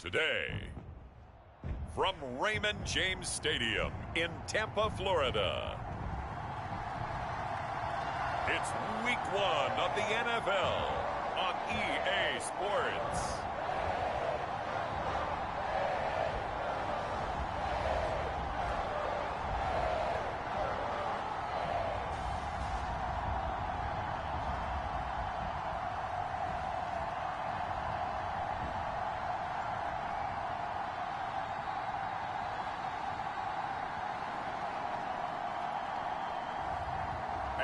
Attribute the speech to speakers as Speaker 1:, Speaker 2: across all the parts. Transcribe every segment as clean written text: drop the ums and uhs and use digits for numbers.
Speaker 1: Today, from Raymond James Stadium in Tampa, Florida, it's Week 1 of the NFL on EA Sports.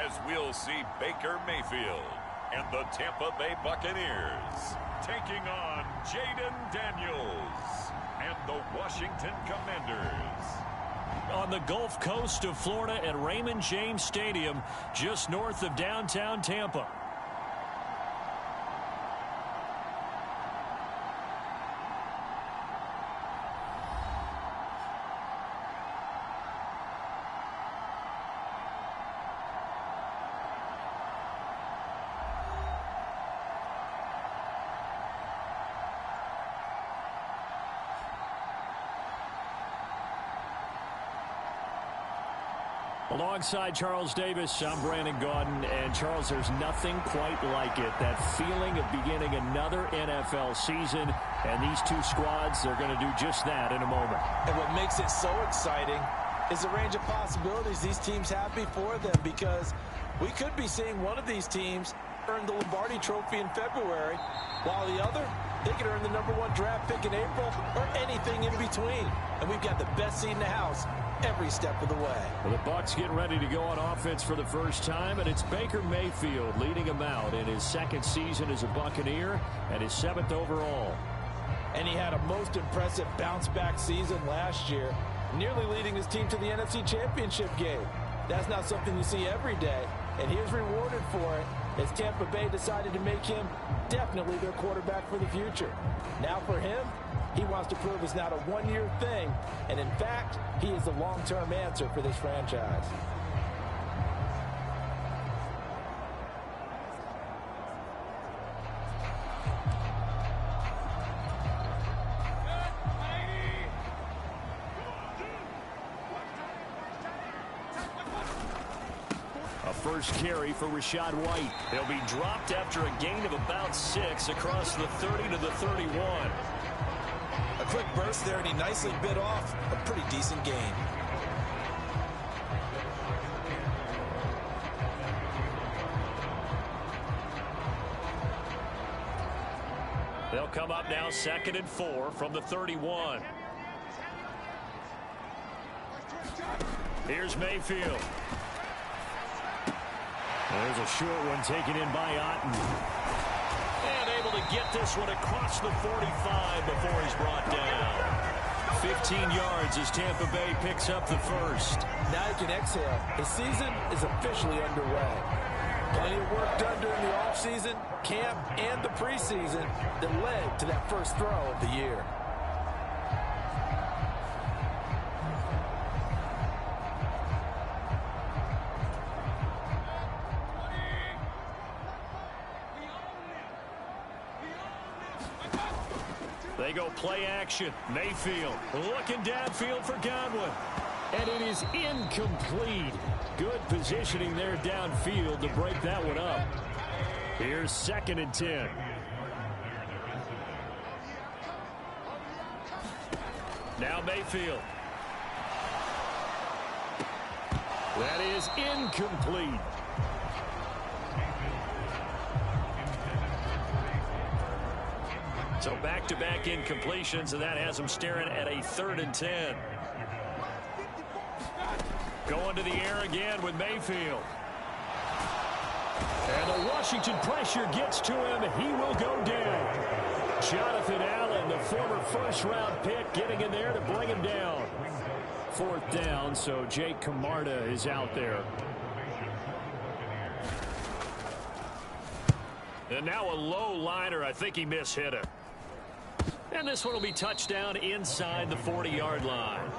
Speaker 1: As we'll see Baker Mayfield and the Tampa Bay Buccaneers taking on Jaden Daniels and the Washington Commanders.
Speaker 2: On the Gulf Coast of Florida at Raymond James Stadium, just north of downtown Tampa. Alongside Charles Davis, I'm Brandon Gaudin. And, Charles, there's nothing quite like it. That feeling of beginning another NFL season. And these two squads are going to do just that in a moment.
Speaker 3: And what makes it so exciting is the range of possibilities these teams have before them. Because we could be seeing one of these teams earn the Lombardi Trophy in February, while the other, they could earn the #1 draft pick in April or anything in between. And we've got the best seat in the house every step of the way.
Speaker 2: Well, the Bucs getting ready to go on offense for the first time, and it's Baker Mayfield leading them out in his second season as a Buccaneer and his 7th overall.
Speaker 3: And he had a most impressive bounce-back season last year, nearly leading his team to the NFC Championship game. That's not something you see every day, and he was rewarded for it as Tampa Bay decided to make him definitely their quarterback for the future. Now for him, he wants to prove it's not a one-year thing, and in fact, he is the long-term answer for this franchise.
Speaker 2: A first carry for Rachaad White. He'll be dropped after a gain of about 6 across the 30 to the 31.
Speaker 3: A quick burst there, and he nicely bit off a pretty decent gain.
Speaker 2: They'll come up now 2nd and 4 from the 31. Here's Mayfield. There's a short one taken in by Otten. And able to get this one across the 45 before he's brought down. 15 yards as Tampa Bay picks up the first.
Speaker 3: Now you can exhale. The season is officially underway. Plenty of work done during the offseason, camp, and the preseason that led to that first throw of the year.
Speaker 2: They go play action. Mayfield looking downfield for Godwin. And it is incomplete. Good positioning there downfield to break that one up. Here's 2nd and 10. Now Mayfield. That is incomplete. So back-to-back incompletions, and that has them staring at a 3rd and 10. Going to the air again with Mayfield. And the Washington pressure gets to him. He will go down. Jonathan Allen, the former first-round pick, getting in there to bring him down. 4th down, so Jake Camarda is out there. And now a low liner. I think he mishit it. And this one will be touchdown inside the 40-yard line.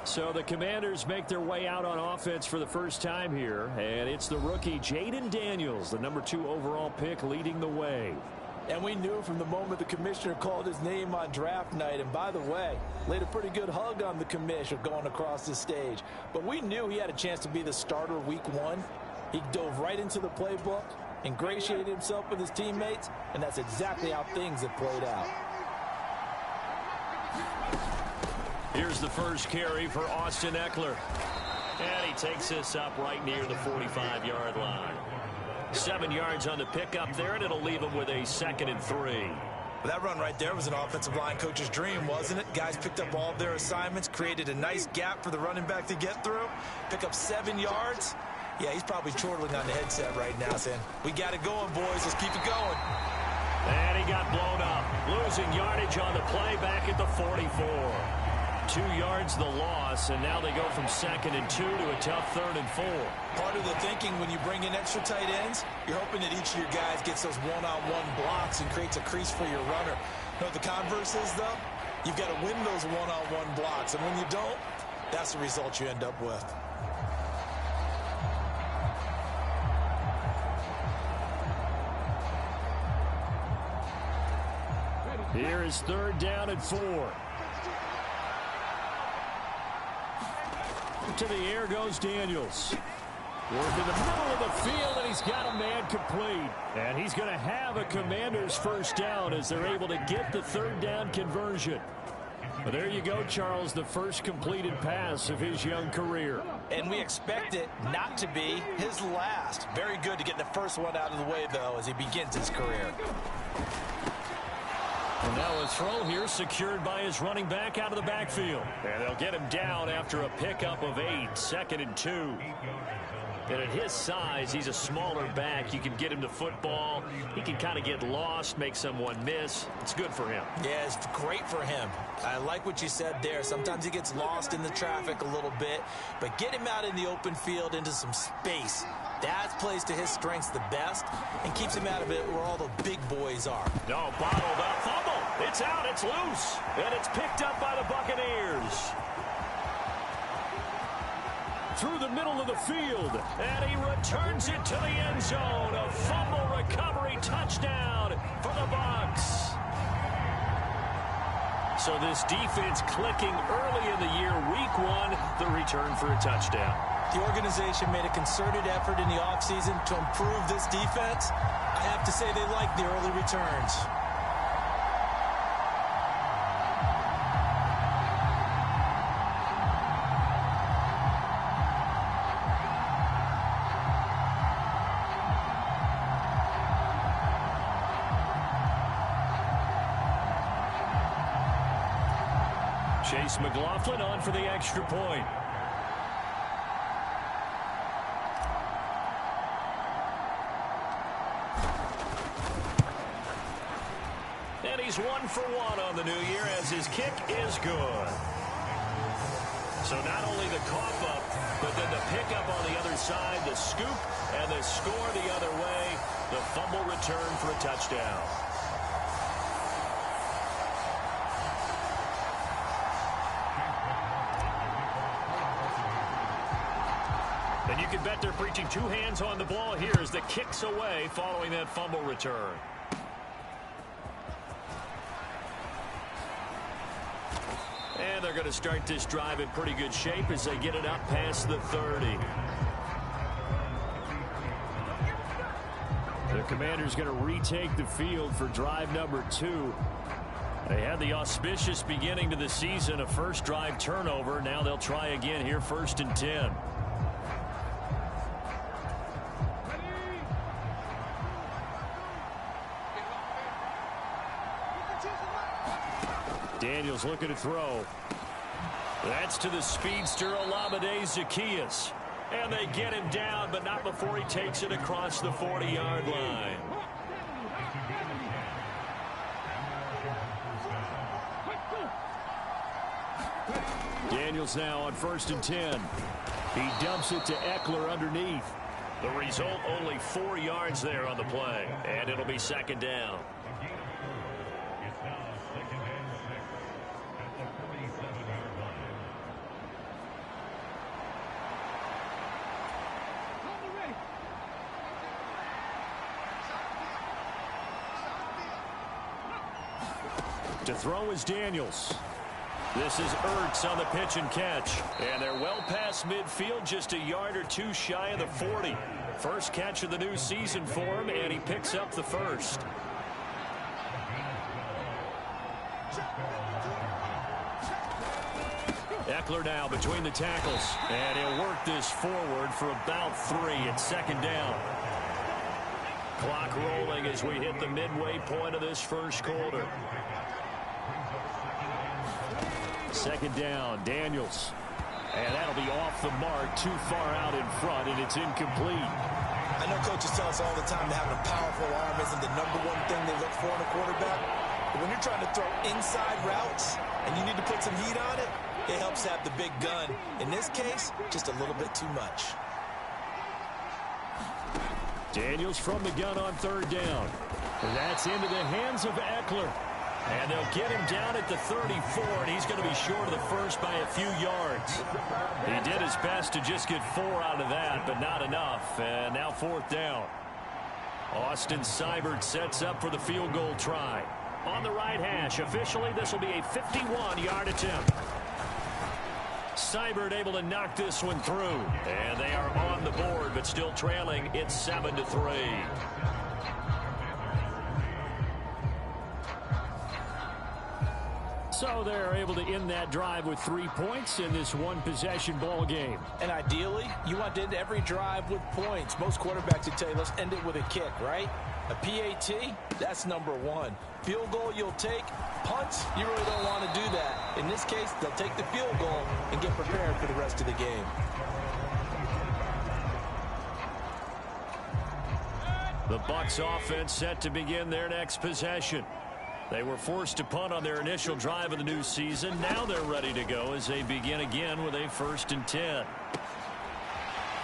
Speaker 2: So the Commanders make their way out on offense for the first time here. And it's the rookie Jaden Daniels, the #2 overall pick, leading the way.
Speaker 3: And we knew from the moment the commissioner called his name on draft night, and by the way, laid a pretty good hug on the commissioner going across the stage. But we knew he had a chance to be the starter week 1. He dove right into the playbook, ingratiated himself with his teammates, and that's exactly how things have played out.
Speaker 2: Here's the first carry for Austin Eckler. And he takes this up right near the 45-yard line. 7 yards on the pickup there, and it'll leave him with a 2nd and 3.
Speaker 3: That run right there was an offensive line coach's dream, wasn't it? Guys picked up all of their assignments, created a nice gap for the running back to get through, pick up 7 yards. Yeah, he's probably chortling on the headset right now saying, we got it going, boys. Let's keep it going.
Speaker 2: And he got blown up, losing yardage on the play back at the 44. 2 yards the loss, and now they go from 2nd and 2 to a tough 3rd and 4.
Speaker 3: Part of the thinking when you bring in extra tight ends, you're hoping that each of your guys gets those one-on-one blocks and creates a crease for your runner. You know what the converse is, though? You've got to win those one-on-one blocks, and when you don't, that's the result you end up with.
Speaker 2: Here is 3rd down and 4. To the air goes Daniels. Work in the middle of the field, and he's got a man complete. And he's going to have a Commanders first down as they're able to get the 3rd down conversion. But there you go, Charles, the first completed pass of his young career.
Speaker 3: And we expect it not to be his last. Very good to get the first one out of the way, though, as he begins his career.
Speaker 2: And now a throw here secured by his running back out of the backfield. And they'll get him down after a pickup of 8, 2nd and 2. And at his size, he's a smaller back. You can get him to football. He can kind of get lost, make someone miss. It's good for him.
Speaker 3: Yeah, it's great for him. I like what you said there. Sometimes he gets lost in the traffic a little bit, but get him out in the open field into some space. That plays to his strengths the best and keeps him out of it where all the big boys are.
Speaker 2: No, bottled up. Fumble. It's out. It's loose. And it's picked up by the Buccaneers. Through the middle of the field, and he returns it to the end zone. A fumble recovery touchdown for the Bucs. So this defense clicking early in the year, week 1, the return for a touchdown.
Speaker 3: The organization made a concerted effort in the offseason to improve this defense. I have to say they like the early returns.
Speaker 2: Chase McLaughlin on for the extra point. And he's 1 for 1 on the new year as his kick is good. So not only the cough up, but then the pickup on the other side, the scoop, and the score the other way, the fumble return for a touchdown. And you can bet they're preaching 2 hands on the ball here as the kick's away following that fumble return. And they're going to start this drive in pretty good shape as they get it up past the 30. The Commanders going to retake the field for drive number 2. They had the auspicious beginning to the season, a first drive turnover. Now they'll try again here, 1st and 10. Daniels looking to throw. That's to the speedster, Olamide Zaccheaus. And they get him down, but not before he takes it across the 40-yard line. Daniels now on 1st and 10. He dumps it to Eckler underneath. The result, only 4 yards there on the play. And it'll be 2nd down. To throw is Daniels. This is Ertz on the pitch and catch. And they're well past midfield, just a yard or two shy of the 40. First catch of the new season for him, and he picks up the first. Eckler now between the tackles. And he'll work this forward for about 3 at second down. Clock rolling as we hit the midway point of this first quarter. Second down, Daniels. And that'll be off the mark, too far out in front, and it's incomplete.
Speaker 3: I know coaches tell us all the time that having a powerful arm isn't the #1 thing they look for in a quarterback. But when you're trying to throw inside routes and you need to put some heat on it, it helps have the big gun. In this case, just a little bit too much.
Speaker 2: Daniels from the gun on third down. That's into the hands of Eckler. And they'll get him down at the 34, and he's going to be short of the first by a few yards. He did his best to just get 4 out of that, but not enough. And now fourth down. Austin Seibert sets up for the field goal try. On the right hash, officially this will be a 51-yard attempt. Seibert able to knock this one through. And they are on the board, but still trailing. It's 7-3. So they're able to end that drive with 3 points in this one-possession ball game.
Speaker 3: And ideally, you want to end every drive with points. Most quarterbacks would tell you, let's end it with a kick, right? A PAT, that's #1. Field goal you'll take. Punts, you really don't want to do that. In this case, they'll take the field goal and get prepared for the rest of the game.
Speaker 2: The Bucs offense set to begin their next possession. They were forced to punt on their initial drive of the new season. Now they're ready to go as they begin again with a 1st and 10.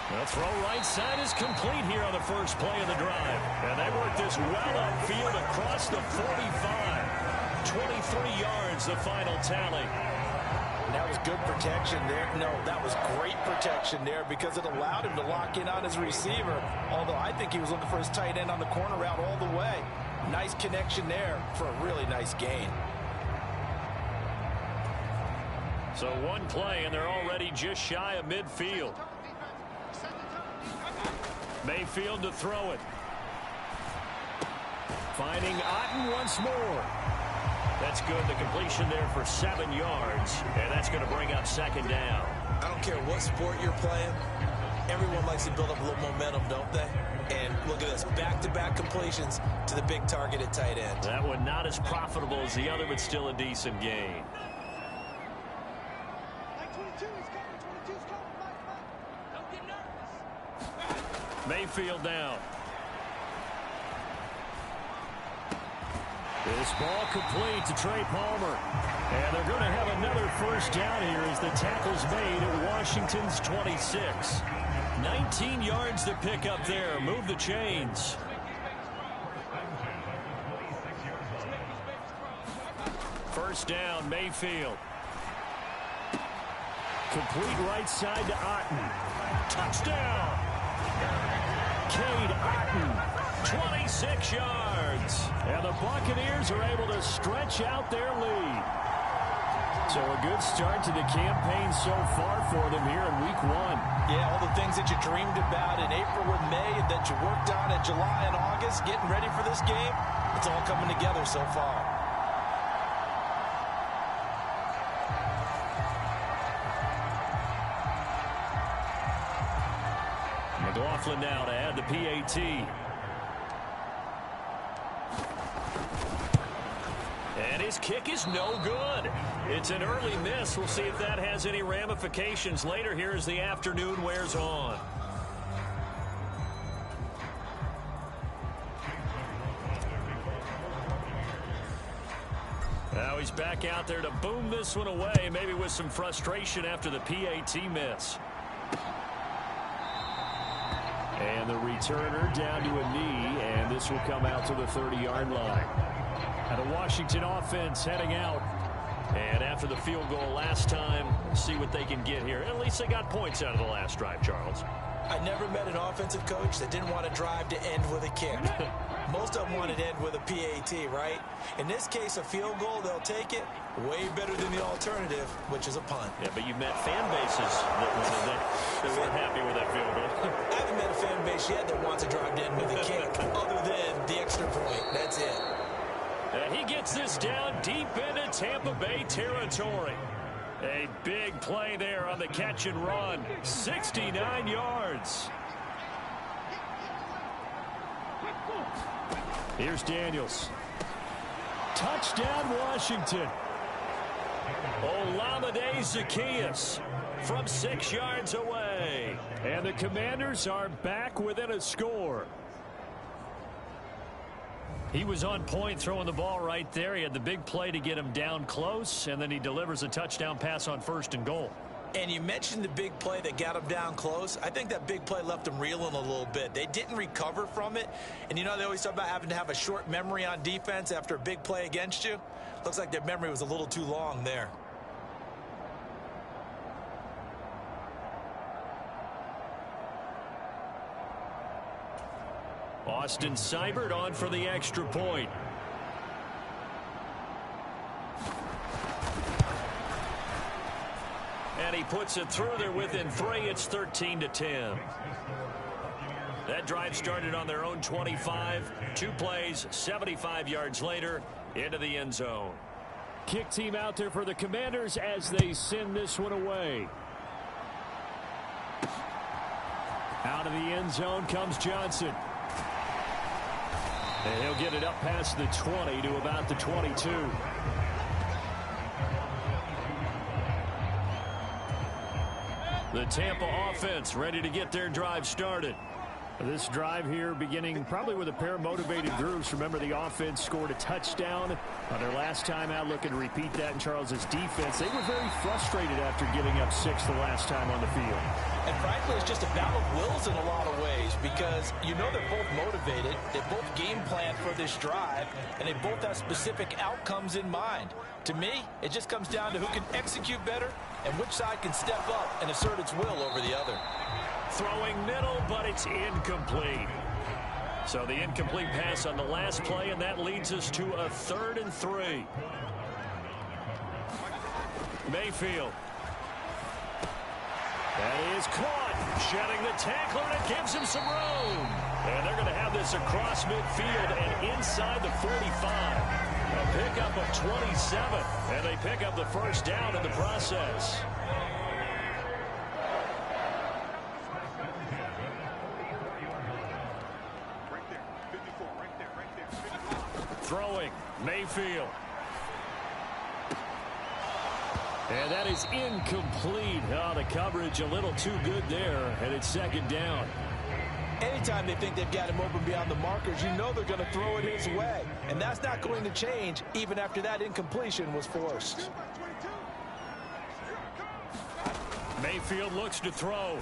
Speaker 2: The throw right side is complete here on the first play of the drive. And they work this well upfield across the 45. 23 yards, the final tally.
Speaker 3: And that was good protection there. No, that was great protection there because it allowed him to lock in on his receiver. Although I think he was looking for his tight end on the corner route all the way. Nice connection there for a really nice gain.
Speaker 2: So one play, and they're already just shy of midfield. Mayfield to throw it. Finding Otten once more. That's good. The completion there for 7 yards. And that's going to bring up second down.
Speaker 3: I don't care what sport you're playing. Everyone likes to build up a little momentum, don't they? And look at this. Back-to-back completions to the big target at tight end.
Speaker 2: That one not as profitable as the other, but still a decent gain. Mayfield down. This ball complete to Trey Palmer. And they're going to have another first down here as the tackle's made at Washington's 26. 19 yards to pick up there. Move the chains. First down, Mayfield. Complete right side to Otten. Touchdown! Cade Otten, 26 yards. And the Buccaneers are able to stretch out their lead. So a good start to the campaign so far for them here in week 1.
Speaker 3: Yeah, all the things that you dreamed about in April and May and that you worked on in July and August, getting ready for this game, it's all coming together so far.
Speaker 2: McLaughlin now to add the PAT. And his kick is no good. It's an early miss. We'll see if that has any ramifications later here as the afternoon wears on. Now he's back out there to boom this one away, maybe with some frustration after the PAT miss. And the returner down to a knee, and this will come out to the 30-yard line. And the Washington offense heading out. And after the field goal last time, see what they can get here. At least they got points out of the last drive, Charles.
Speaker 3: I never met an offensive coach that didn't want to drive to end with a kick. Most of them wanted to end with a PAT, right? In this case, a field goal, they'll take it. Way better than the alternative, which is a punt.
Speaker 2: Yeah, but you've met fan bases that weren't happy with that field goal.
Speaker 3: I haven't met a fan base yet that wants to drive to end with a kick, other than the extra point. That's it.
Speaker 2: He gets this down deep into Tampa Bay territory. A big play there on the catch and run. 69 yards. Here's Daniels. Touchdown, Washington. Olamide Zaccheaus from 6 yards away. And the Commanders are back within a score. He was on point throwing the ball right there. He had the big play to get him down close, and then he delivers a touchdown pass on 1st and goal.
Speaker 3: And you mentioned the big play that got him down close. I think that big play left him reeling a little bit. They didn't recover from it. And, you know, they always talk about having to have a short memory on defense after a big play against you. Looks like their memory was a little too long there.
Speaker 2: Austin Seibert on for the extra point. And he puts it through there within 3. It's 13-10. That drive started on their own 25. 2 plays, 75 yards later, into the end zone. Kick team out there for the Commanders as they send this one away. Out of the end zone comes Johnson. And he'll get it up past the 20 to about the 22. The Tampa offense ready to get their drive started. This drive here beginning probably with a pair of motivated groups. Remember, the offense scored a touchdown on their last time out. Looking to repeat that in Charles's defense. They were very frustrated after giving up 6 the last time on the field.
Speaker 3: And frankly, it's just a battle of wills in a lot of ways because you know they're both motivated. They both game plan for this drive, and they both have specific outcomes in mind. To me, it just comes down to who can execute better and which side can step up and assert its will over the other.
Speaker 2: Throwing middle, but it's incomplete. So the incomplete pass on the last play, and that leads us to a 3rd and 3. Mayfield. That is caught. Shedding the tackler, and it gives him some room. And they're going to have this across midfield and inside the 45. A pickup of 27, and they pick up the 1st down in the process. Throwing, Mayfield. And that is incomplete. Oh, the coverage a little too good there, and it's 2nd down.
Speaker 3: Anytime they think they've got him open beyond the markers, you know they're going to throw it his way. And that's not going to change even after that incompletion was forced.
Speaker 2: Mayfield looks to throw.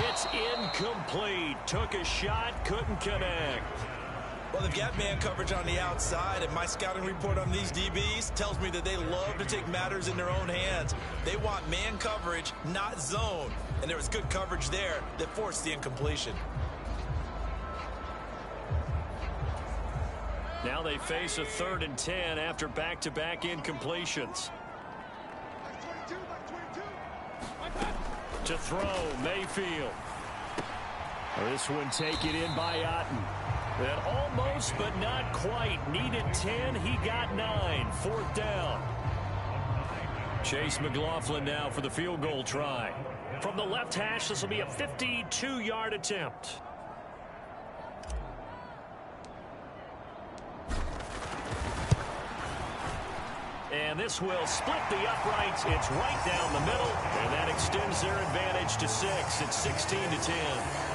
Speaker 2: It's incomplete. Took a shot, couldn't connect.
Speaker 3: Well, they've got man coverage on the outside, and my scouting report on these DBs tells me that they love to take matters in their own hands. They want man coverage, not zone. And there was good coverage there that forced the incompletion.
Speaker 2: Now they face a 3rd and 10 after back-to-back incompletions. To throw, Mayfield. This one taken in by Otten. And almost, but not quite. Needed 10. He got 9. 4th down. Chase McLaughlin now for the field goal try. From the left hash, this will be a 52-yard attempt. And this will split the uprights. It's right down the middle. And that extends their advantage to 6. It's 16-10.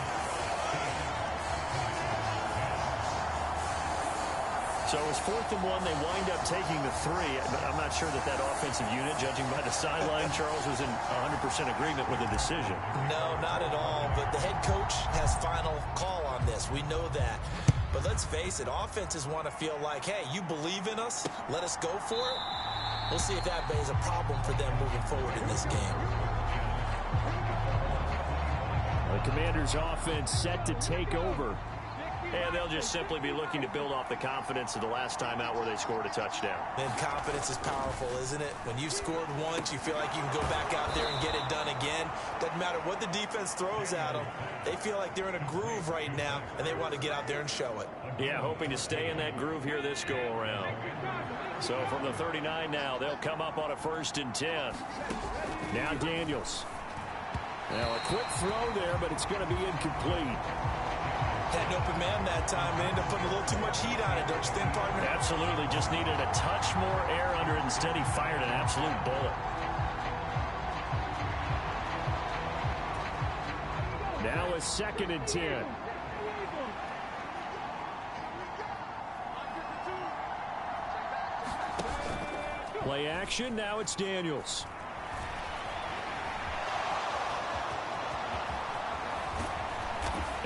Speaker 2: So it was 4th and 1. They wind up taking the 3. I'm not sure that offensive unit, judging by the sideline, Charles, was in 100% agreement with the decision.
Speaker 3: No, not at all. But the head coach has final call on this. We know that. But let's face it, offenses want to feel like, hey, you believe in us, let us go for it. We'll see if that is a problem for them moving forward in this game.
Speaker 2: Commanders offense set to take over.
Speaker 4: And they'll just simply be looking to build off the confidence of the last time out where they scored a touchdown.
Speaker 3: And confidence is powerful, isn't it? When you've scored once, you feel like you can go back out there and get it done again. Doesn't matter what the defense throws at them. They feel like they're in a groove right now, and they want to get out there and show it.
Speaker 4: Yeah, hoping to stay in that groove here this go-around.
Speaker 2: So from the 39 now, they'll come up on a 1st and 10. Now Daniels. Now a quick throw there, but it's going to be incomplete.
Speaker 3: Had an open man that time and ended up putting a little too much heat on it, don't you think, partner?
Speaker 2: Absolutely. Just needed a touch more air under it. Instead, he fired an absolute bullet. Now a 2nd and 10. Play action. Now it's Daniels.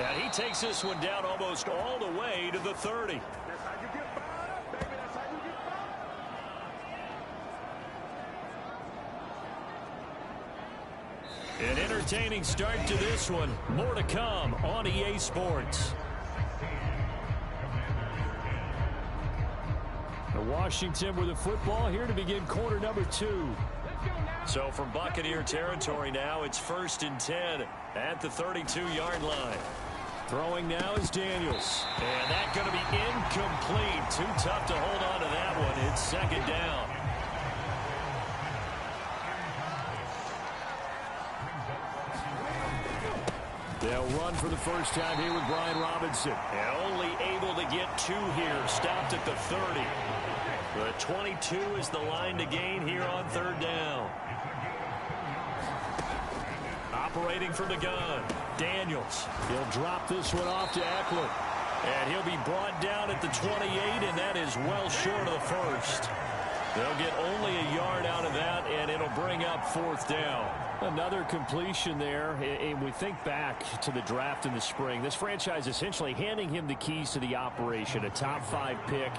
Speaker 2: And he takes this one down almost all the way to the 30. An entertaining start to this one. More to come on EA Sports. Washington with the football here to begin quarter number 2.
Speaker 4: So from Buccaneer territory now, it's 1st and 10 at the 32-yard line.
Speaker 2: Throwing now is Daniels.
Speaker 4: And that's going to be incomplete. Too tough to hold on to that one. It's 2nd down.
Speaker 2: They'll run for the first time here with Brian Robinson.
Speaker 4: And only able to get 2 here. Stopped at the 30. The 22 is the line to gain here on 3rd down. Operating from the gun, Daniels.
Speaker 2: He'll drop this one off to Eckler.
Speaker 4: And he'll be brought down at the 28, and that is well short of the 1st. They'll get only a yard out of that, and it'll bring up 4th down.
Speaker 2: Another completion there, and we think back to the draft in the spring. This franchise essentially handing him the keys to the operation, a top 5 pick.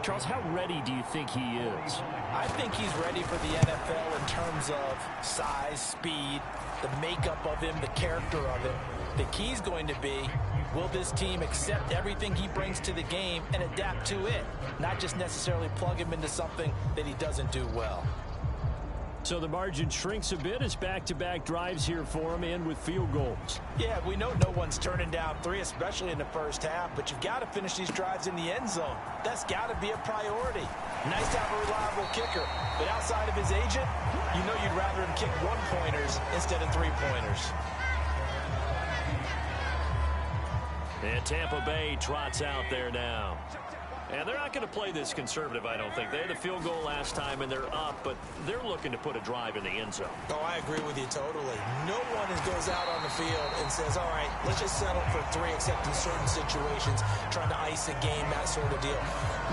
Speaker 2: Charles, how ready do you think he is?
Speaker 3: I think he's ready for the NFL in terms of size, speed, the makeup of him, the character of it. The key's going to be, will this team accept everything he brings to the game and adapt to it, not just necessarily plug him into something that he doesn't do well.
Speaker 2: So the margin shrinks a bit as back-to-back drives here for him, and with field goals.
Speaker 3: Yeah, we know no one's turning down 3, especially in the first half, but you've got to finish these drives in the end zone. That's got to be a priority. Nice to have a reliable kicker, but outside of his agent, you know you'd rather him kick 1-pointers instead of 3-pointers.
Speaker 4: And Tampa Bay trots out there now. And they're not going to play this conservative, I don't think. They had a field goal last time, and they're up, but they're looking to put a drive in the end zone.
Speaker 3: Oh, I agree with you totally. No one goes out on the field and says, all right, let's just settle for 3, except in certain situations, trying to ice a game, that sort of deal.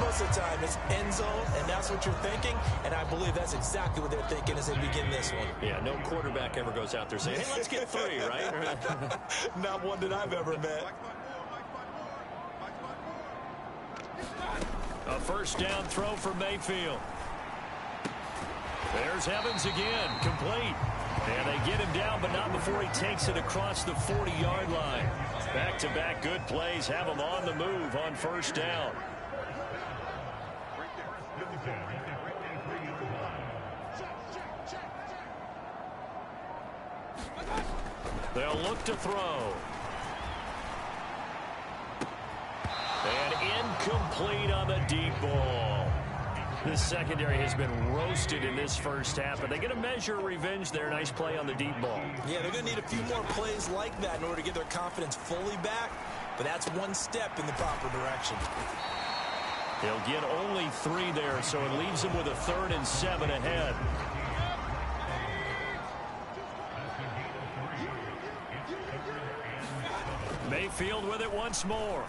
Speaker 3: Most of the time, it's end zone, and that's what you're thinking, and I believe that's exactly what they're thinking as they begin this one.
Speaker 4: Yeah, no quarterback ever goes out there saying, hey, let's get 3, right?
Speaker 3: Not one that I've ever met.
Speaker 2: A 1st down throw for Mayfield. There's Evans again, complete. And they get him down, but not before he takes it across the 40-yard line. Back-to-back good plays have him on the move on 1st down. They'll look to throw. And incomplete on the deep ball. This secondary has been roasted in this first half, but they get a measure of revenge there. Nice play on the deep ball.
Speaker 3: Yeah, they're going to need a few more plays like that in order to get their confidence fully back, but that's one step in the proper direction.
Speaker 2: They'll get only 3 there, so it leaves them with a 3rd and 7 ahead. Mayfield with it once more.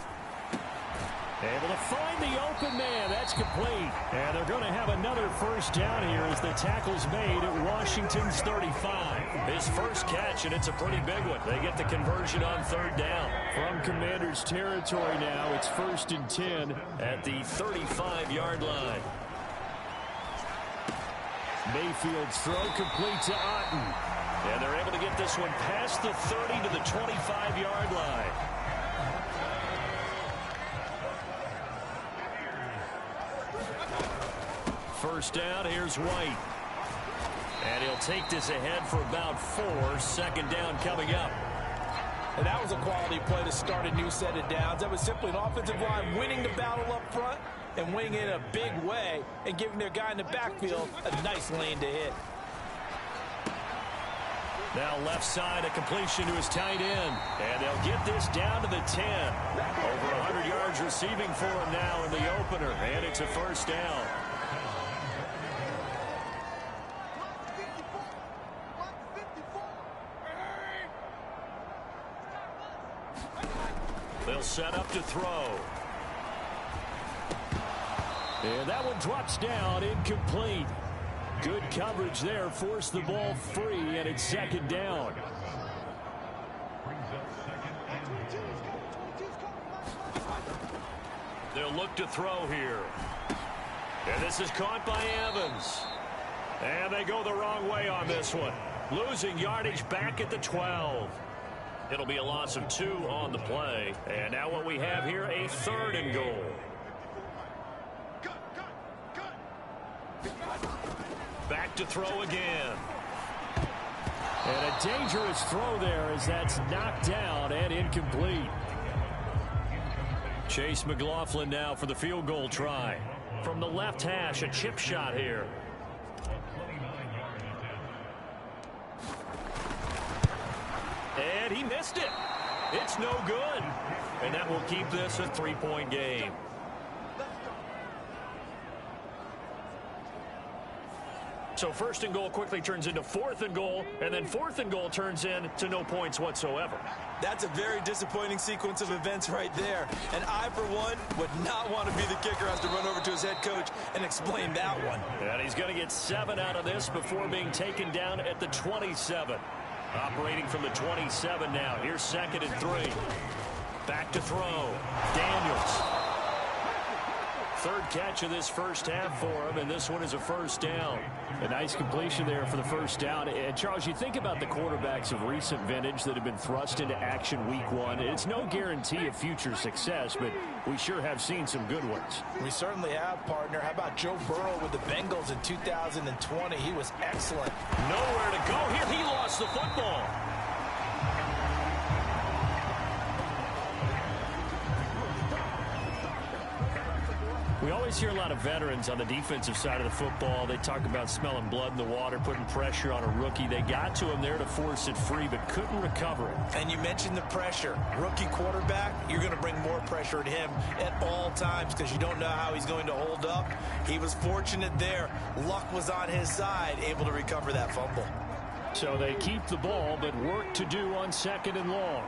Speaker 2: Able to find the open man. That's complete. And they're going to have another 1st down here as the tackle's made at Washington's 35.
Speaker 4: His first catch, and it's a pretty big one. They get the conversion on 3rd down.
Speaker 2: From Commanders territory now, it's 1st and 10
Speaker 4: at the 35-yard line.
Speaker 2: Mayfield's throw complete to Otten. And they're able to get this one past the 30 to the 25-yard line. First down, here's White. And he'll take this ahead for about 4. Second down coming up.
Speaker 3: And that was a quality play to start a new set of downs. That was simply an offensive line winning the battle up front and winning it in a big way and giving their guy in the backfield a nice lane to hit.
Speaker 2: Now left side, a completion to his tight end. And they'll get this down to the 10. Over 100 yards receiving for him now in the opener. And it's a first down. They'll set up to throw. And that one drops down, incomplete. Good coverage there, forced the ball free, and it's second down. They'll look to throw here. And this is caught by Evans. And they go the wrong way on this one. Losing yardage back at the 12. It'll be a loss of 2 on the play. And now what we have here, a 3rd and goal. Back to throw again. And a dangerous throw there as that's knocked down and incomplete. Chase McLaughlin now for the field goal try. From the left hash, a chip shot here. And he missed it. It's no good. And that will keep this a 3-point game. So 1st and goal quickly turns into 4th and goal, and then 4th and goal turns into no points whatsoever.
Speaker 3: That's a very disappointing sequence of events right there. And I, for one, would not want to be the kicker, has to run over to his head coach and explain that one.
Speaker 2: And he's going to get 7 out of this before being taken down at the 27. Operating from the 27 now. Here's 2nd and 3. Back to throw. Daniels. 3rd catch of this first half for him, and this one is a first down. A nice completion there for the first down. And, Charles, you think about the quarterbacks of recent vintage that have been thrust into action week 1. It's no guarantee of future success, but we sure have seen some good ones.
Speaker 3: We certainly have, partner. How about Joe Burrow with the Bengals in 2020? He was excellent.
Speaker 2: Nowhere to go here. He lost the football. We always hear a lot of veterans on the defensive side of the football. They talk about smelling blood in the water, putting pressure on a rookie. They got to him there to force it free, but couldn't recover it.
Speaker 3: And you mentioned the pressure. Rookie quarterback, you're going to bring more pressure at him at all times because you don't know how he's going to hold up. He was fortunate there. Luck was on his side, able to recover that fumble.
Speaker 2: So they keep the ball, but work to do on 2nd and long.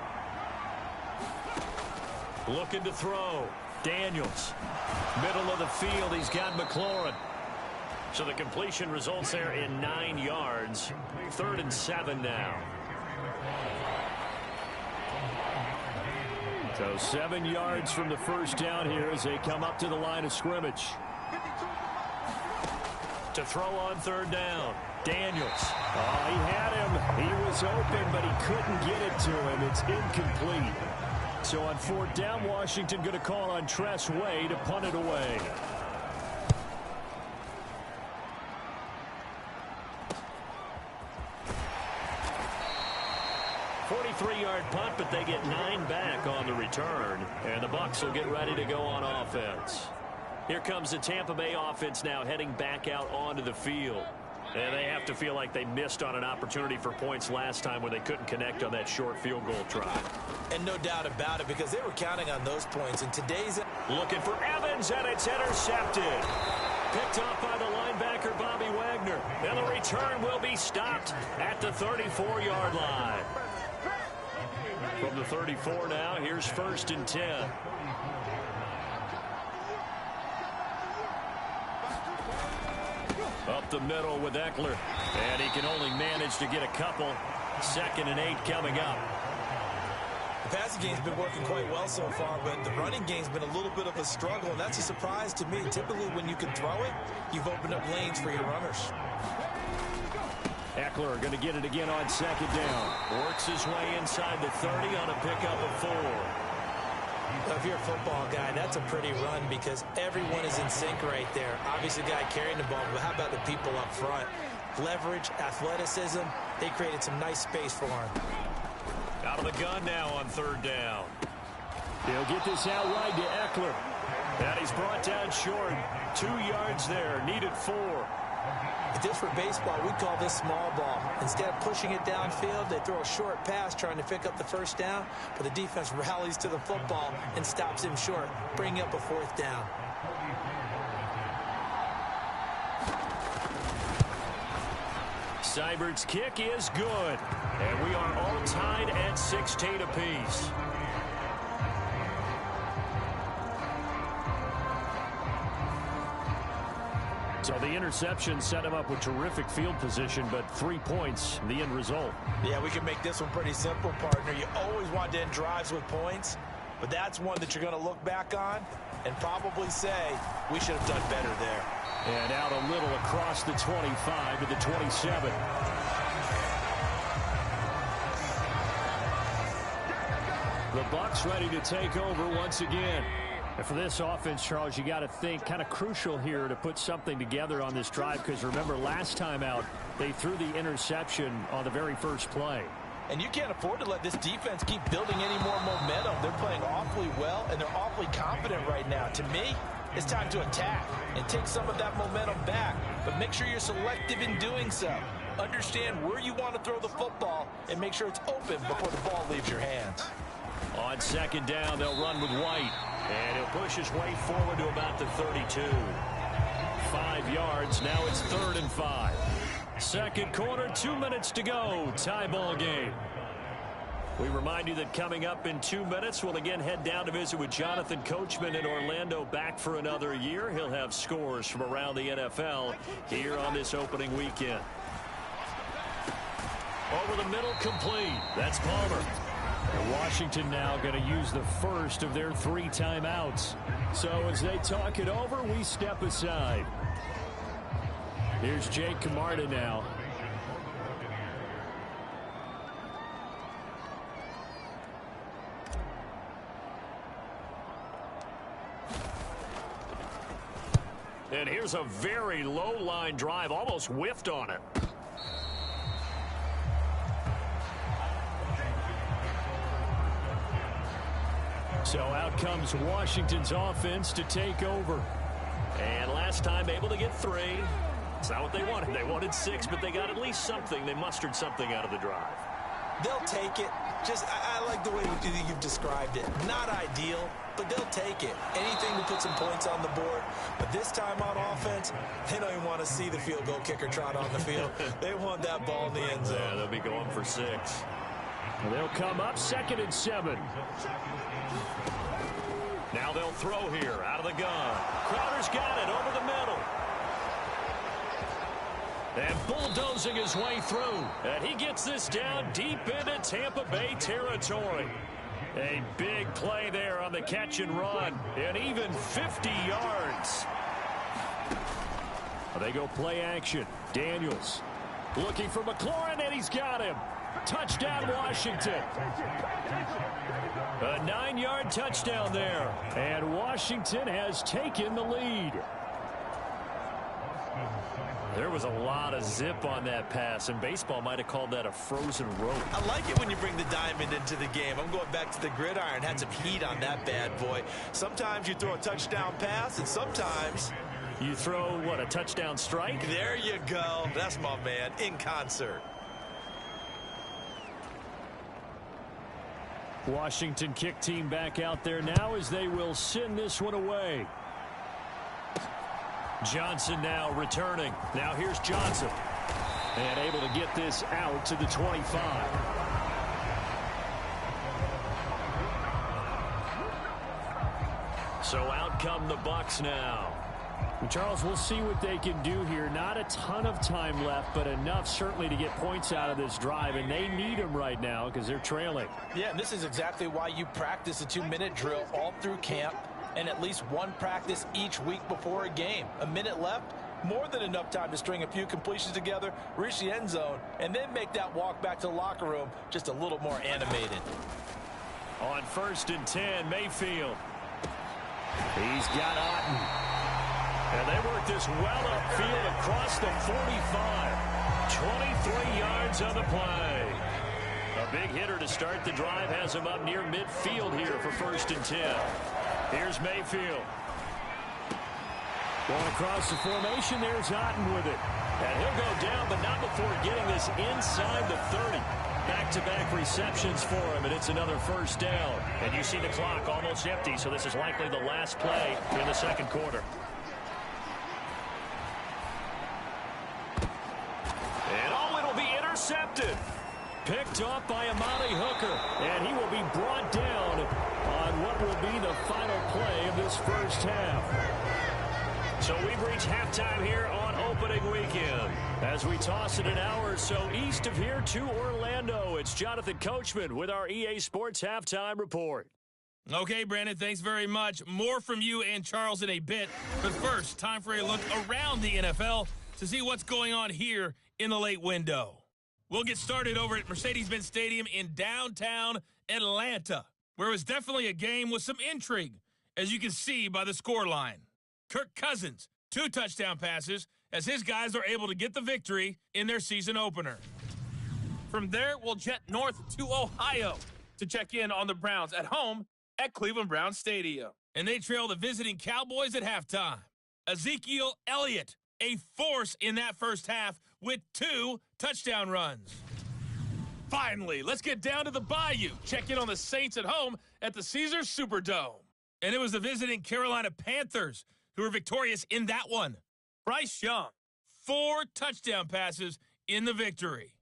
Speaker 2: Looking to throw. Daniels. Middle of the field, he's got McLaurin. So the completion results there in 9 yards. 3rd and 7 now. So 7 yards from the first down here as they come up to the line of scrimmage. To throw on 3rd down. Daniels. Oh, he had him. He was open, but he couldn't get it to him. It's incomplete. So on 4th down, Washington going to call on Tress Way to punt it away. .43-yard punt, but they get 9 back on the return. And the Bucs will get ready to go on offense. Here comes the Tampa Bay offense now heading back out onto the field. And they have to feel like they missed on an opportunity for points last time when they couldn't connect on that short field goal try.
Speaker 3: And no doubt about it, because they were counting on those points. In today's...
Speaker 2: Looking for Evans, and it's intercepted. Picked off by the linebacker, Bobby Wagner. And the return will be stopped at the 34-yard line. From the 34 now, here's 1st and 10. Up the middle with Eckler. And he can only manage to get a couple. 2nd and 8 coming up.
Speaker 3: The passing game's been working quite well so far, but the running game's been a little bit of a struggle, and that's a surprise to me. Typically, when you can throw it, you've opened up lanes for your runners.
Speaker 2: Eckler going to get it again on second down.
Speaker 4: Works his way inside the 30 on a pickup of 4.
Speaker 3: Well, if you're a football guy, that's a pretty run because everyone is in sync right there. Obviously, the guy carrying the ball, but how about the people up front? Leverage, athleticism, they created some nice space for him.
Speaker 4: Out of the gun now on 3rd down.
Speaker 2: He'll get this out wide to Eckler.
Speaker 4: And he's brought down short. 2 yards there, needed 4.
Speaker 3: If this were baseball, we'd call this small ball. Instead of pushing it downfield, they throw a short pass trying to pick up the 1st down, but the defense rallies to the football and stops him short, bringing up a 4th down.
Speaker 4: Seibert's kick is good. And we are all tied at 16 apiece.
Speaker 2: So the interception set him up with terrific field position, but 3 points, the end result.
Speaker 3: Yeah, we can make this one pretty simple, partner. You always want to end drives with points, but that's one that you're going to look back on and probably say, we should have done better there.
Speaker 2: And out a little across the 25 to the 27. The Bucs ready to take over once again. And for this offense, Charles, you got to think kind of crucial here to put something together on this drive, because remember last time out they threw the interception on the very first play.
Speaker 3: And you can't afford to let this defense keep building any more momentum. They're playing awfully well, and they're awfully confident right now. To me, it's time to attack and take some of that momentum back, but make sure you're selective in doing so. Understand where you want to throw the football and make sure it's open before the ball leaves your hands.
Speaker 4: On 2nd down, they'll run with White. And he'll push his way forward to about the 32. 5 yards. Now it's 3rd and 5. Second quarter, 2 minutes to go. Tie ball game. We remind you that coming up in 2 minutes, we'll again head down to visit with Jonathan Coachman in Orlando, back for another year. He'll have scores from around the NFL here on this opening weekend. Over the middle, complete. That's Palmer.
Speaker 2: And Washington now going to use the first of their 3 timeouts. So as they talk it over, we step aside. Here's Jake Camarda now.
Speaker 4: And here's a very low line drive, almost whiffed on it.
Speaker 2: So out comes Washington's offense to take over.
Speaker 4: And last time able to get 3. It's not what they wanted. They wanted 6, but they got at least something. They mustered something out of the drive.
Speaker 3: They'll take it. I like the way you've described it. Not ideal, but they'll take it. Anything to put some points on the board. But this time on offense, they don't even want to see the field goal kicker trot on the field. They want that ball in the end zone.
Speaker 4: Yeah, they'll be going for 6.
Speaker 2: And they'll come up 2nd and 7.
Speaker 4: Now they'll throw here out of the gun. Crowder's got it over the middle. And bulldozing his way through. And he gets this down deep into Tampa Bay territory. A big play there on the catch and run. And even 50 yards.
Speaker 2: They go play action. Daniels looking for McLaurin, and he's got him. Touchdown, Washington. A 9-yard touchdown there. And Washington has taken the lead.
Speaker 4: There was a lot of zip on that pass, and baseball might have called that a frozen rope.
Speaker 3: I like it when you bring the diamond into the game. I'm going back to the gridiron. Had some heat on that bad boy. Sometimes you throw a touchdown pass, and sometimes
Speaker 4: you throw, what, a touchdown strike?
Speaker 3: There you go. That's my man, in concert.
Speaker 2: Washington kick team back out there now as they will send this one away.
Speaker 4: Johnson now returning. Now here's Johnson.
Speaker 2: And able to get this out to the 25.
Speaker 4: So out come the Bucs now.
Speaker 2: Charles, we'll see what they can do here. Not a ton of time left, but enough certainly to get points out of this drive, and they need them right now because they're trailing.
Speaker 3: Yeah, and this is exactly why you practice a 2-minute drill all through camp and at least one practice each week before a game. A minute left, more than enough time to string a few completions together, reach the end zone, and then make that walk back to the locker room just a little more animated.
Speaker 2: On 1st and 10, Mayfield. He's got Otten. And they work this well upfield across the 45. 23 yards on the play. A big hitter to start the drive has him up near midfield here for 1st and 10. Here's Mayfield. Going across the formation, there's Otten with it. And he'll go down, but not before getting this inside the 30. Back-to-back receptions for him, and it's another 1st down. And you see the clock almost empty, so this is likely the last play in the 2nd quarter. And it'll be intercepted. Picked off by Amani Hooker, and he will be brought down on what will be the final play of this 1st half. So we've reached halftime here on opening weekend. As we toss it an hour or so east of here to Orlando, it's Jonathan Coachman with our EA Sports Halftime Report.
Speaker 5: Okay, Brandon, thanks very much. More from you and Charles in a bit. But first, time for a look around the NFL to see what's going on here in the late window. We'll get started over at Mercedes-Benz Stadium in downtown Atlanta, where it was definitely a game with some intrigue, as you can see by the scoreline. Kirk Cousins, 2 touchdown passes, as his guys are able to get the victory in their season opener. From there, we'll jet north to Ohio to check in on the Browns at home at Cleveland Browns Stadium. And they trail the visiting Cowboys at halftime. Ezekiel Elliott, a force in that 1st half with 2 touchdown runs. Finally, let's get down to the Bayou. Check in on the Saints at home at the Caesars Superdome. And it was the visiting Carolina Panthers who were victorious in that one. Bryce Young, 4 touchdown passes in the victory.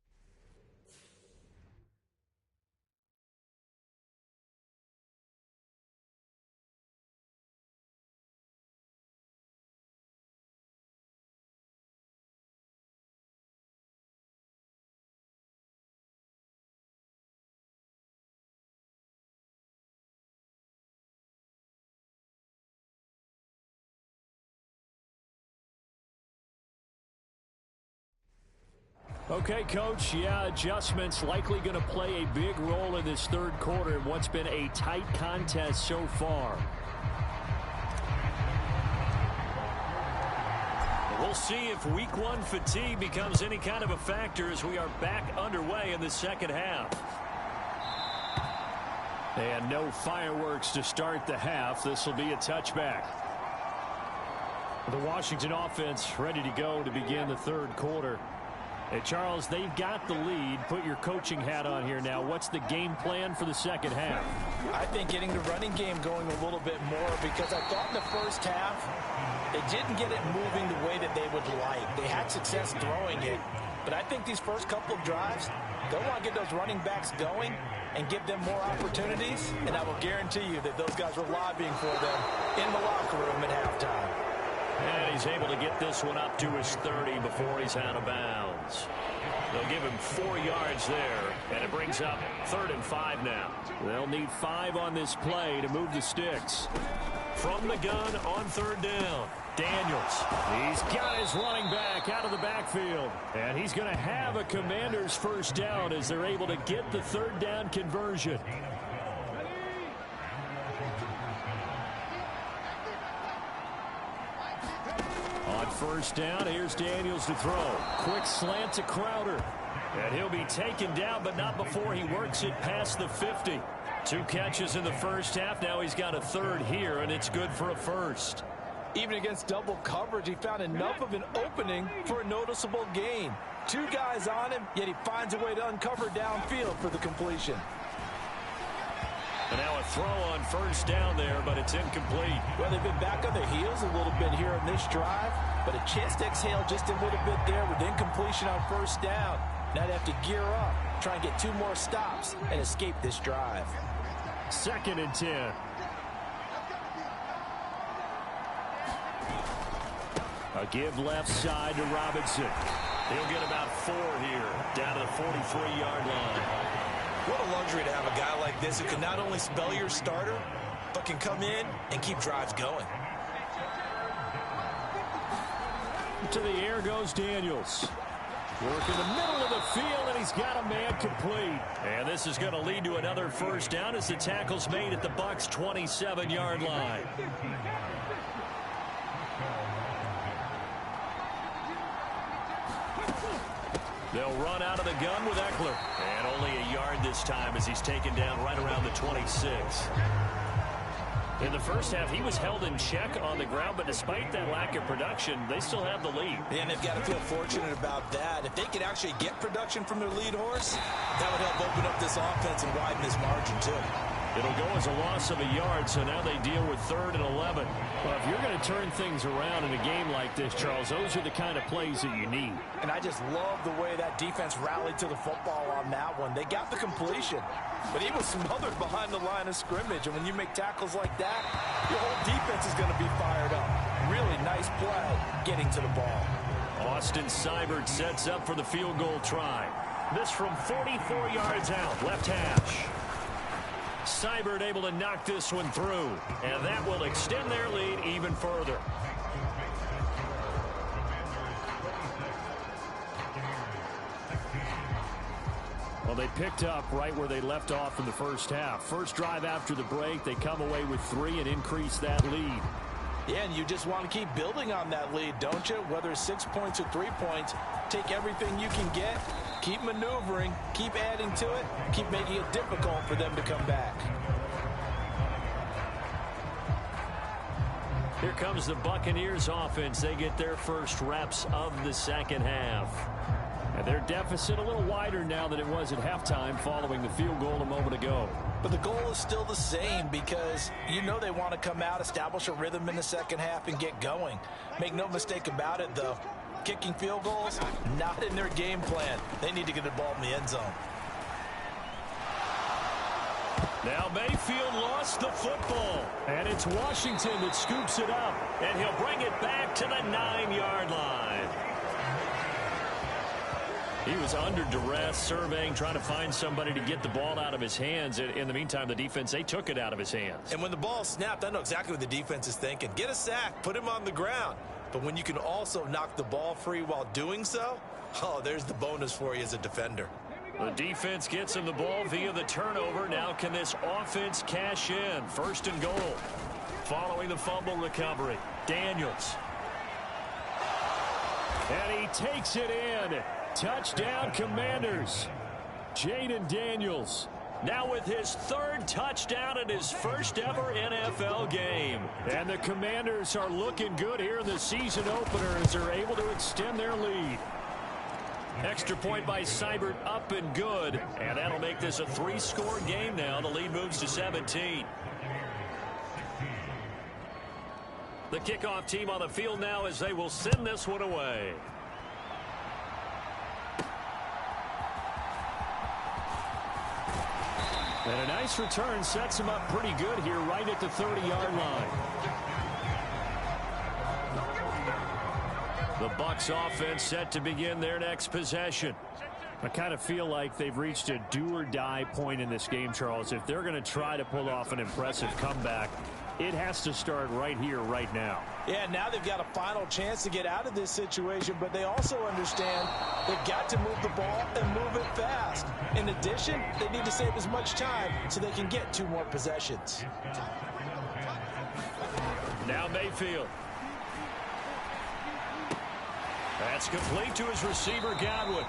Speaker 2: Okay, Coach, adjustments likely going to play a big role in this 3rd quarter in what's been a tight contest so far. We'll see if week 1 fatigue becomes any kind of a factor as we are back underway in the 2nd half. And no fireworks to start the half. This will be a touchback. The Washington offense ready to go to begin the 3rd quarter. Hey, Charles, they've got the lead. Put your coaching hat on here now. What's the game plan for the 2nd half?
Speaker 3: I think getting the running game going a little bit more, because I thought in the 1st half they didn't get it moving the way that they would like. They had success throwing it, but I think these first couple of drives, they'll want to get those running backs going and give them more opportunities, and I will guarantee you that those guys were lobbying for them in the locker room at halftime.
Speaker 2: And he's able to get this one up to his 30 before he's out of bounds. They'll give him 4 yards there, and it brings up 3rd and 5 now. They'll need 5 on this play to move the sticks. From the gun on 3rd down, Daniels. He's got his running back out of the backfield, and he's going to have a Commanders 1st down as they're able to get the 3rd down conversion. On 1st down, here's Daniels to throw. Quick slant to Crowder. And he'll be taken down, but not before he works it past the 50. 2 catches in the 1st half. Now he's got a 3rd here, and it's good for a 1st.
Speaker 3: Even against double coverage, he found enough of an opening for a noticeable gain. 2 guys on him, yet he finds a way to uncover downfield for the completion.
Speaker 2: And now a throw on 1st down there, but it's incomplete.
Speaker 3: Well, they've been back on their heels a little bit here in this drive, but a chance to exhale just a little bit there with incompletion on 1st down. Now they have to gear up, try and get 2 more stops, and escape this drive.
Speaker 2: 2nd and 10. A give left side to Robinson. He'll get about 4 here, down to the 43-yard line.
Speaker 3: What a luxury to have a guy like this who can not only spell your starter, but can come in and keep drives going.
Speaker 2: To the air goes Daniels. Work in the middle of the field, and he's got a man complete.
Speaker 4: And this is going to lead to another first down as the tackle's made at the Bucs' 27-yard line. They'll run out of the gun with Eckler. And only a yard this time as he's taken down right around the 26. In the first half, he was held in check on the ground, but despite that lack of production, they still have the lead.
Speaker 3: And they've got to feel fortunate about that. If they could actually get production from their lead horse, that would help open up this offense and widen this margin, too.
Speaker 2: It'll go as a loss of a yard, so now they deal with 3rd and 11. Well, if you're going to turn things around in a game like this, Charles, those are the kind of plays that you need.
Speaker 3: And I just love the way that defense rallied to the football on that one. They got the completion, but he was smothered behind the line of scrimmage. And when you make tackles like that, your whole defense is going to be fired up. Really nice play getting to the ball.
Speaker 4: Austin Seibert sets up for the field goal try. This from 44 yards out, left hash. Seibert able to knock this one through, and that will extend their lead even further.
Speaker 2: Well, they picked up right where they left off in the first half. First drive after the break, they come away with 3 and increase that lead.
Speaker 3: Yeah, and you just want to keep building on that lead, don't you? Whether it's 6 points or 3 points, take everything you can get, keep maneuvering, keep adding to it, keep making it difficult for them to come back.
Speaker 4: Here comes the Buccaneers offense. They get their first reps of the second half.
Speaker 2: And their deficit a little wider now than it was at halftime following the field goal a moment ago.
Speaker 3: But the goal is still the same because you know they want to come out, establish a rhythm in the second half, and get going. Make no mistake about it, though. Kicking field goals, not in their game plan. They need to get the ball in the end zone.
Speaker 4: Now Mayfield lost the football.
Speaker 2: And it's Washington that scoops it up.
Speaker 4: And he'll bring it back to the 9-yard line. He was under duress, surveying, trying to find somebody to get the ball out of his hands. In the meantime, the defense, they took it out of his hands.
Speaker 3: And when the ball snapped, I know exactly what the defense is thinking. Get a sack, put him on the ground. But when you can also knock the ball free while doing so, oh, there's the bonus for you as a defender.
Speaker 4: The defense gets him the ball via the turnover. Now can this offense cash in? 1st and goal. Following the fumble recovery, Daniels.
Speaker 2: And he takes it in. Touchdown, Commanders. Jaden Daniels.
Speaker 4: Now with his 3rd touchdown in his first ever NFL game.
Speaker 2: And the Commanders are looking good here in the season opener as they're able to extend their lead.
Speaker 4: Extra point by Seibert, up and good. And that'll make this a 3-score game now. The lead moves to 17. The kickoff team on the field now as they will send this one away.
Speaker 2: And a nice return sets him up pretty good here right at the 30-yard line.
Speaker 4: The Bucs offense set to begin their next possession.
Speaker 2: I kind of feel like they've reached a do-or-die point in this game, Charles. If they're going to try to pull off an impressive comeback, it has to start right here, right now.
Speaker 3: Yeah, now they've got a final chance to get out of this situation, but they also understand they've got to move the ball and move it fast. In addition, they need to save as much time so they can get 2 more possessions.
Speaker 4: Now Mayfield. That's complete to his receiver, Godwin.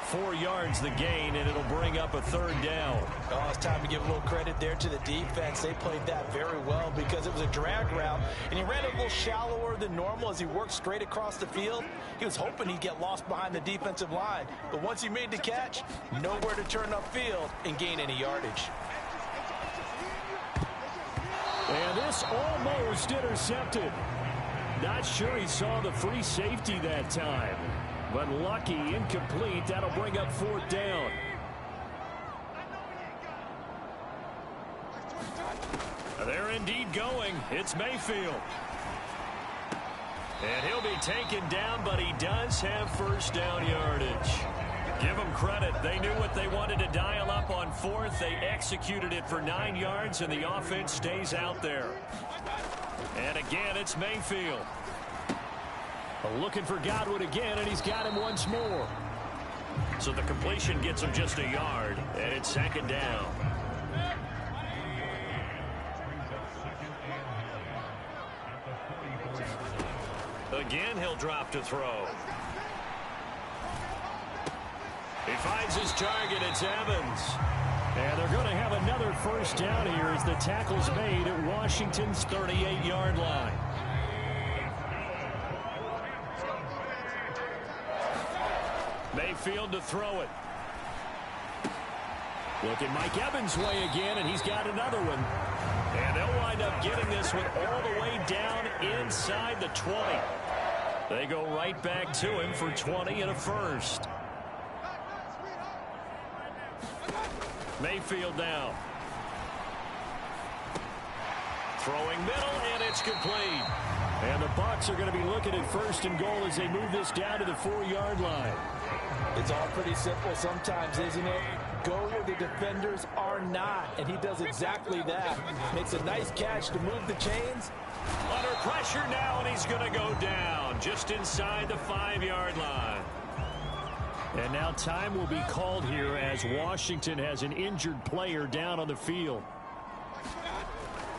Speaker 4: 4 yards the gain, and it'll bring up a 3rd down.
Speaker 3: Oh, it's time to give a little credit there to the defense. They played that very well because it was a drag route, and he ran it a little shallower than normal as he worked straight across the field. He was hoping he'd get lost behind the defensive line, but once he made the catch, nowhere to turn upfield and gain any yardage.
Speaker 2: And this almost intercepted. Not sure he saw the free safety that time. But lucky, incomplete. That'll bring up 4th down.
Speaker 4: They're indeed going. It's Mayfield. And he'll be taken down, but he does have 1st down yardage. Give them credit. They knew what they wanted to dial up on 4th. They executed it for 9 yards, and the offense stays out there. And again, it's Mayfield.
Speaker 2: Looking for Godwin again, and he's got him once more.
Speaker 4: So the completion gets him just a yard, and it's second down. Again, he'll drop to throw. He finds his target. It's Evans.
Speaker 2: And they're going to have another first down here as the tackle's made at Washington's 38-yard line. Mayfield to throw it. Look at Mike Evans' way again, and he's got another one.
Speaker 4: And they'll wind up getting this one all the way down inside the 20. They go right back to him for 20 and a first. Mayfield now. Throwing middle, and it's complete.
Speaker 2: And the Bucs are going to be looking at first and goal as they move this down to the 4-yard line.
Speaker 3: It's all pretty simple sometimes, isn't it? Go where the defenders are not, and he does exactly that. Makes a nice catch to move the chains.
Speaker 4: Under pressure now, and he's going to go down just inside the 5-yard line.
Speaker 2: And now time will be called here as Washington has an injured player down on the field.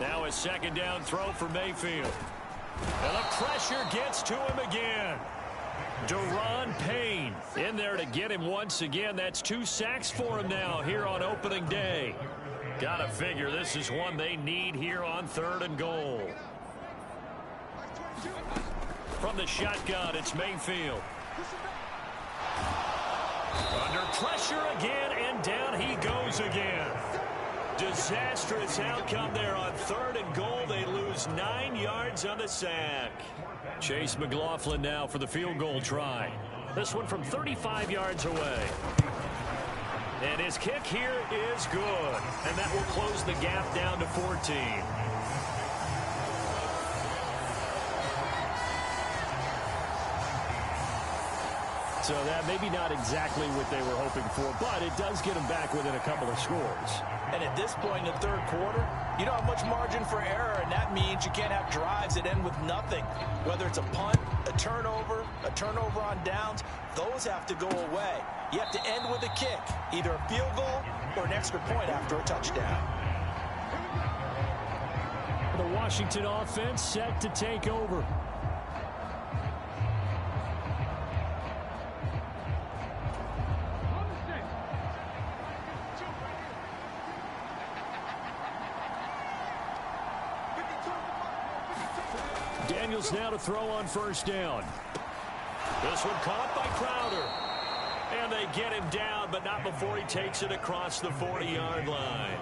Speaker 4: Now a second down throw for Mayfield. And the pressure gets to him again. Deron Payne in there to get him once again. That's 2 sacks for him now here on opening day. Gotta figure this is one they need here on 3rd and goal. From the shotgun, it's Mayfield. Under pressure again, and down he goes again. Disastrous outcome there on 3rd and goal. They lose 9 yards on the sack. Chase McLaughlin now for the field goal try. This one from 35 yards away. And his kick here is good. And that will close the gap down to 14.
Speaker 2: So that maybe not exactly what they were hoping for, but it does get them back within a couple of scores.
Speaker 3: And at this point in the 3rd quarter, you don't have much margin for error, and that means you can't have drives that end with nothing. Whether it's a punt, a turnover on downs, those have to go away. You have to end with a kick, either a field goal or an extra point after a touchdown.
Speaker 2: The Washington offense set to take over. Daniels now to throw on first down.
Speaker 4: This one caught by Crowder. And they get him down, but not before he takes it across the 40-yard line.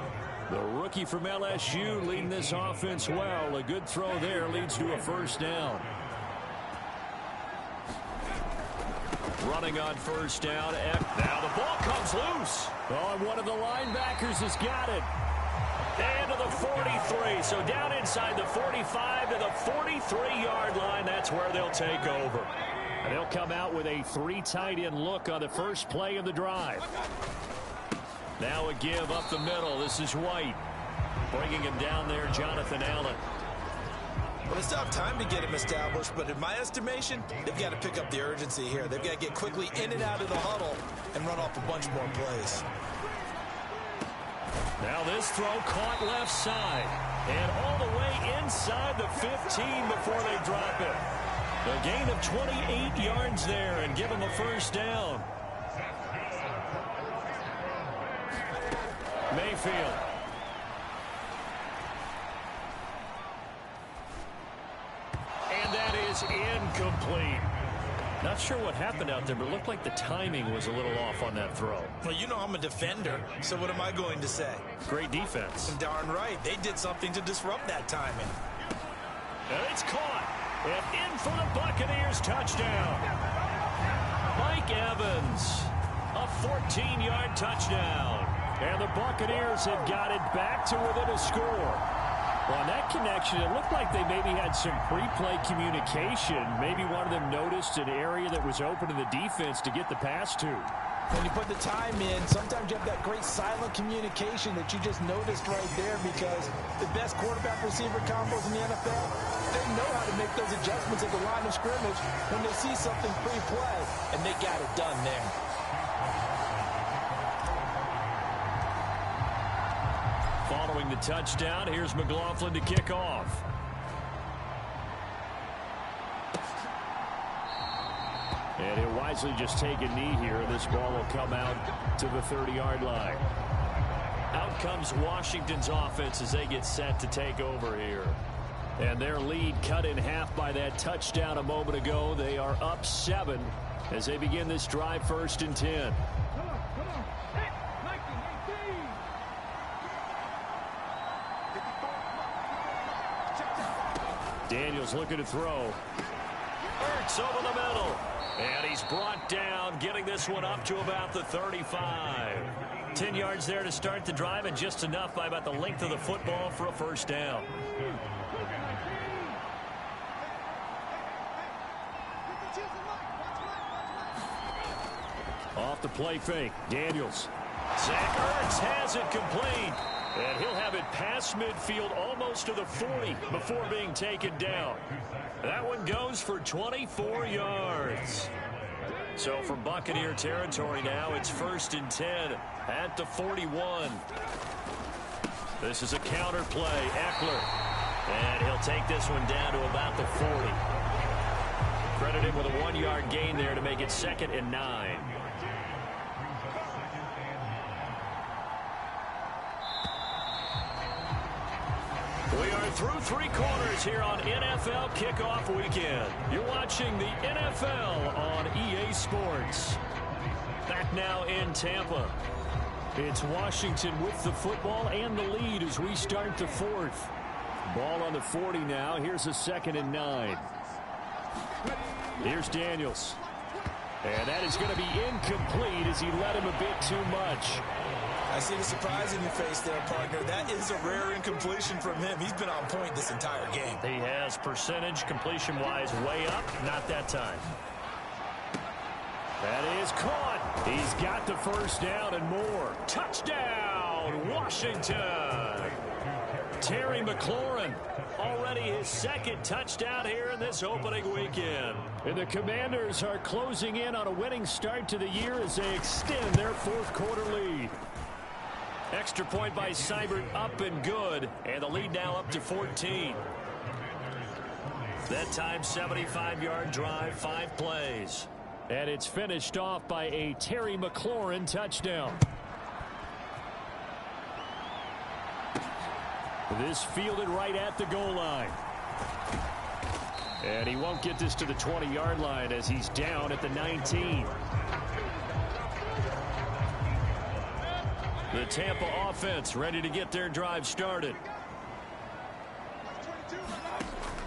Speaker 2: The rookie from LSU leading this offense well. A good throw there leads to a first down.
Speaker 4: Running on first down. Now the ball comes loose.
Speaker 2: Oh, and one of the linebackers has got it.
Speaker 4: And to the 43. So down inside the 45 to the 43-yard line. That's where they'll take over.
Speaker 2: And they'll come out with a 3 tight end look on the first play of the drive.
Speaker 4: Now a give up the middle. This is White. Bringing him down there, Jonathan Allen.
Speaker 3: Well, it's tough time to get him established, but in my estimation, they've got to pick up the urgency here. They've got to get quickly in and out of the huddle and run off a bunch more plays.
Speaker 4: Now this throw caught left side. And all the way inside the 15 before they drop it. A gain of 28 yards there and give him a first down. Mayfield. And that is incomplete. Not sure what happened out there, but it looked like the timing was a little off on that throw.
Speaker 3: Well, you know I'm a defender, so what am I going to say?
Speaker 4: Great defense.
Speaker 3: Darn right. They did something to disrupt that timing.
Speaker 4: And it's caught. And in for the Buccaneers touchdown. Mike Evans. A 14-yard touchdown.
Speaker 2: And the Buccaneers have got it back to within a score. Well, on that connection, it looked like they maybe had some pre-play communication. Maybe one of them noticed an area that was open to the defense to get the pass to.
Speaker 3: When you put the time in, sometimes you have that great silent communication that you just noticed right there, because the best quarterback-receiver combos in the NFL, they them know how to make those adjustments at the line of scrimmage when they see something pre-play, and they got it done there.
Speaker 4: Following the touchdown, here's McLaughlin to kick off. And he'll wisely just take a knee here. This ball will come out to the 30-yard line. Out comes Washington's offense as they get set to take over here. And their lead cut in half by that touchdown a moment ago. They are up 7 as they begin this drive, 1st and 10. Daniels looking to throw. Ertz over the middle. And he's brought down, getting this one up to about the 35. 10 yards there to start the drive, and just enough by about the length of the football for a 1st down. Off the play fake, Daniels. Zach Ertz has it complete. And he'll have it past midfield almost to the 40 before being taken down. That one goes for 24 yards. So from Buccaneer territory now, it's 1st and 10 at the 41. This is a counter play. Eckler. And he'll take this one down to about the 40. Credit him with a 1-yard gain there to make it 2nd and 9. We are through 3 quarters here on NFL Kickoff Weekend. You're watching the NFL on EA Sports. Back now in Tampa. It's Washington with the football and the lead as we start the 4th. Ball on the 40 now. Here's a 2nd and 9. Here's Daniels. And that is going to be incomplete as he led him a bit too much.
Speaker 3: I see the surprise in your face there, partner. That is a rare incompletion from him. He's been on point this entire game.
Speaker 4: He has percentage completion-wise way up. Not that time. That is caught. He's got the 1st down and more. Touchdown, Washington. Terry McLaurin, already his 2nd touchdown here in this opening weekend. And the Commanders are closing in on a winning start to the year as they extend their 4th quarter lead. Extra point by Seibert, up and good. And the lead now up to 14. That time, 75-yard drive, 5 plays. And it's finished off by a Terry McLaurin touchdown. This fielded right at the goal line. And he won't get this to the 20-yard line as he's down at the 19. The Tampa offense ready to get their drive started.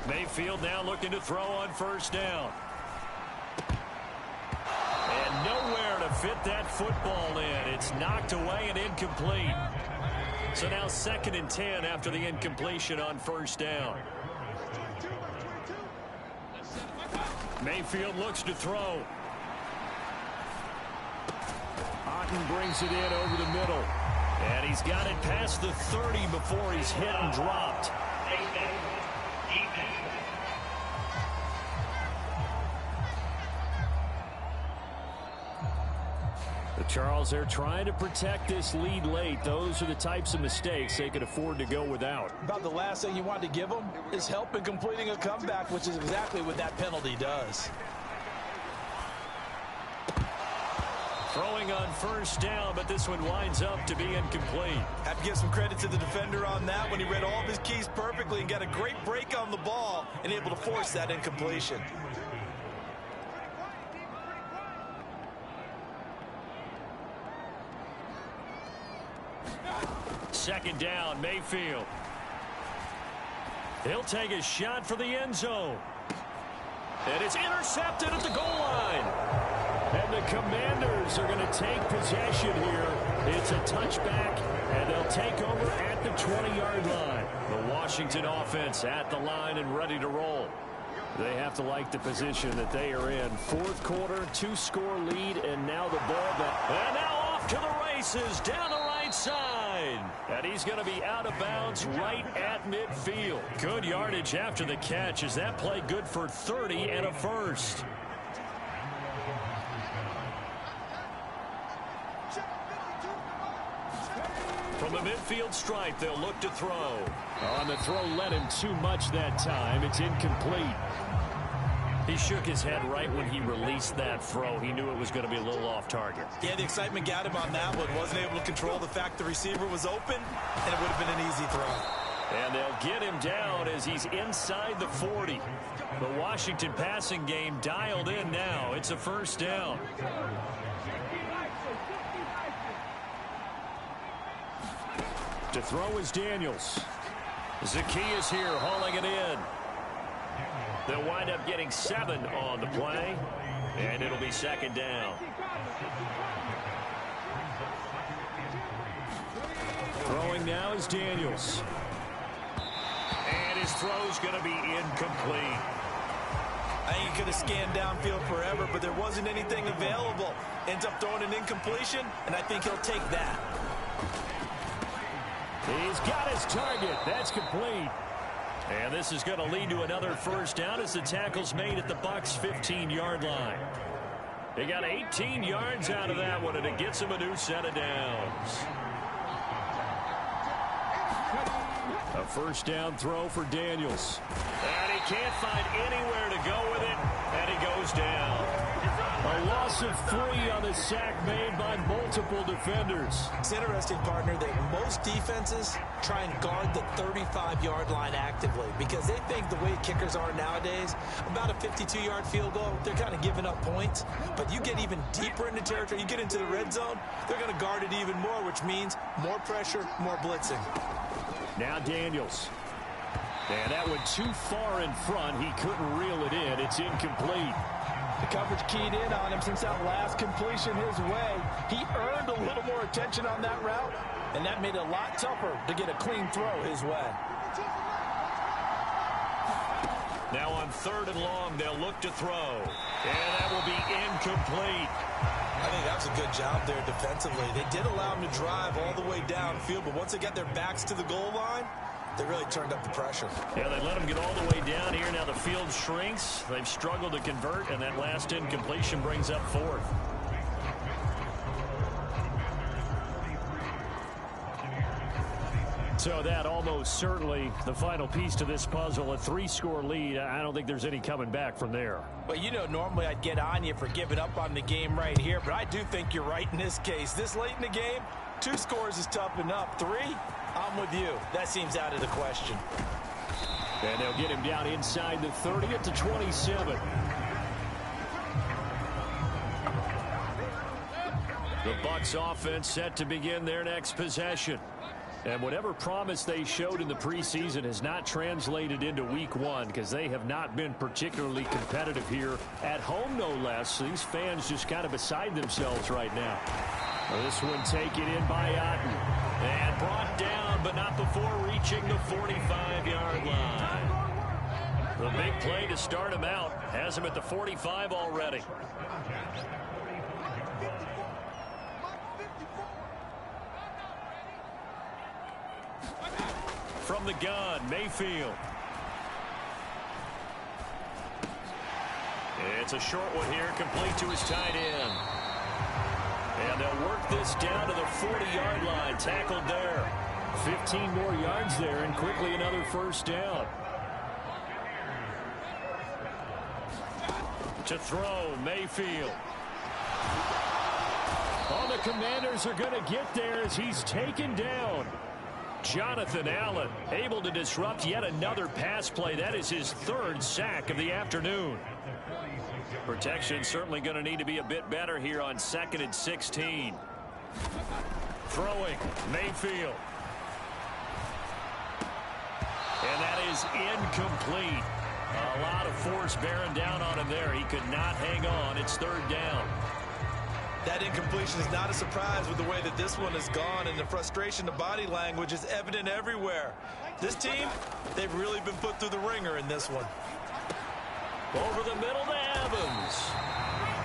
Speaker 4: Mayfield now looking to throw on 1st down. And nowhere to fit that football in. It's knocked away and incomplete. So now 2nd and 10 after the incompletion on 1st down. Mayfield looks to throw. Otten brings it in over the middle. And he's got it past the 30 before he's hit and dropped. Charles, they're trying to protect this lead late. Those are the types of mistakes they could afford to go without.
Speaker 3: About the last thing you want to give them is help in completing a comeback, which is exactly what that penalty does.
Speaker 4: Throwing on 1st down, but this one winds up to be incomplete.
Speaker 3: Have to give some credit to the defender on that when he read all of his keys perfectly and got a great break on the ball and able to force that incompletion.
Speaker 4: Second down, Mayfield. He'll take a shot for the end zone. And it's intercepted at the goal line. And the Commanders are going to take possession here. It's a touchback, and they'll take over at the 20-yard line. The Washington offense at the line and ready to roll. They have to like the position that they are in. 4th quarter, 2-score lead, and now the ball back. And now off to the races down the right side. line. And he's going to be out of bounds right at midfield. Good yardage after the catch. Is that play good for 30 and a first? From the midfield stripe, they'll look to throw.
Speaker 2: On the throw led him too much that time. It's incomplete.
Speaker 4: He shook his head right when he released that throw. He knew it was going to be a little off target.
Speaker 3: Yeah, the excitement got him on that one. Wasn't able to control the fact the receiver was open, and it would have been an easy throw.
Speaker 4: And they'll get him down as he's inside the 40. The Washington passing game dialed in now. It's a first down.
Speaker 2: To throw is Daniels.
Speaker 4: Zacchaeus here hauling it in. They'll wind up getting 7 on the play, and it'll be second down.
Speaker 2: Throwing now is Daniels.
Speaker 4: And his throw's going to be incomplete.
Speaker 3: I think he could have scanned downfield forever, but there wasn't anything available. Ends up throwing an incompletion, and I think he'll take that.
Speaker 2: He's got his target. That's complete.
Speaker 4: And this is going to lead to another first down as the tackle's made at the Bucs' 15-yard line. They got 18 yards out of that one, and it gets them a new set of downs.
Speaker 2: A first down throw for Daniels.
Speaker 4: And he can't find anywhere to go with it, and he goes down.
Speaker 2: A loss of 3 on the sack made by multiple defenders.
Speaker 3: It's interesting, partner, that most defenses try and guard the 35-yard line actively because they think the way kickers are nowadays, about a 52-yard field goal, they're kind of giving up points. But you get even deeper into territory, you get into the red zone, they're going to guard it even more, which means more pressure, more blitzing.
Speaker 2: Now Daniels. And that went too far in front. He couldn't reel it in. It's incomplete.
Speaker 3: The coverage keyed in on him since that last completion his way. He earned a little more attention on that route, and that made it a lot tougher to get a clean throw his way.
Speaker 4: Now on 3rd and long, they'll look to throw. And that will be incomplete.
Speaker 3: I think that was a good job there defensively. They did allow him to drive all the way downfield, but once they got their backs to the goal line, they really turned up the pressure.
Speaker 4: Yeah, they let him get all the way down here. Now the field shrinks. They've struggled to convert, and that last incompletion brings up 4th.
Speaker 2: So that almost certainly the final piece to this puzzle, a 3-score lead. I don't think there's any coming back from there.
Speaker 3: Well, you know, normally I'd get on you for giving up on the game right here, but I do think you're right in this case. This late in the game, 2 scores is tough enough. 3, I'm with you. That seems out of the question.
Speaker 2: And they'll get him down inside the 30 at the 27.
Speaker 4: The Bucs offense set to begin their next possession.
Speaker 2: And whatever promise they showed in the preseason has not translated into week 1 because they have not been particularly competitive here at home, no less. These fans just kind of beside themselves right now. This one taken in by Otten.
Speaker 4: And brought down, but not before reaching the 45-yard line. The big play to start him out has him at the 45 already. From the gun, Mayfield. It's a short one here, complete to his tight end. And they'll work this down to the 40-yard line, tackled there.
Speaker 2: 15 more yards there, and quickly another first down.
Speaker 4: To throw, Mayfield.
Speaker 2: Oh, the Commanders are going to get there as he's taken down.
Speaker 4: Jonathan Allen able to disrupt yet another pass play. That is his 3rd sack of the afternoon. Protection certainly going to need to be a bit better here on 2nd and 16. Throwing, Mayfield. And that is incomplete. A lot of force bearing down on him there. He could not hang on. It's 3rd down.
Speaker 3: That incompletion is not a surprise with the way that this one has gone, and the frustration, the body language is evident everywhere. This team, they've really been put through the ringer in this one.
Speaker 4: Over the middle to Evans.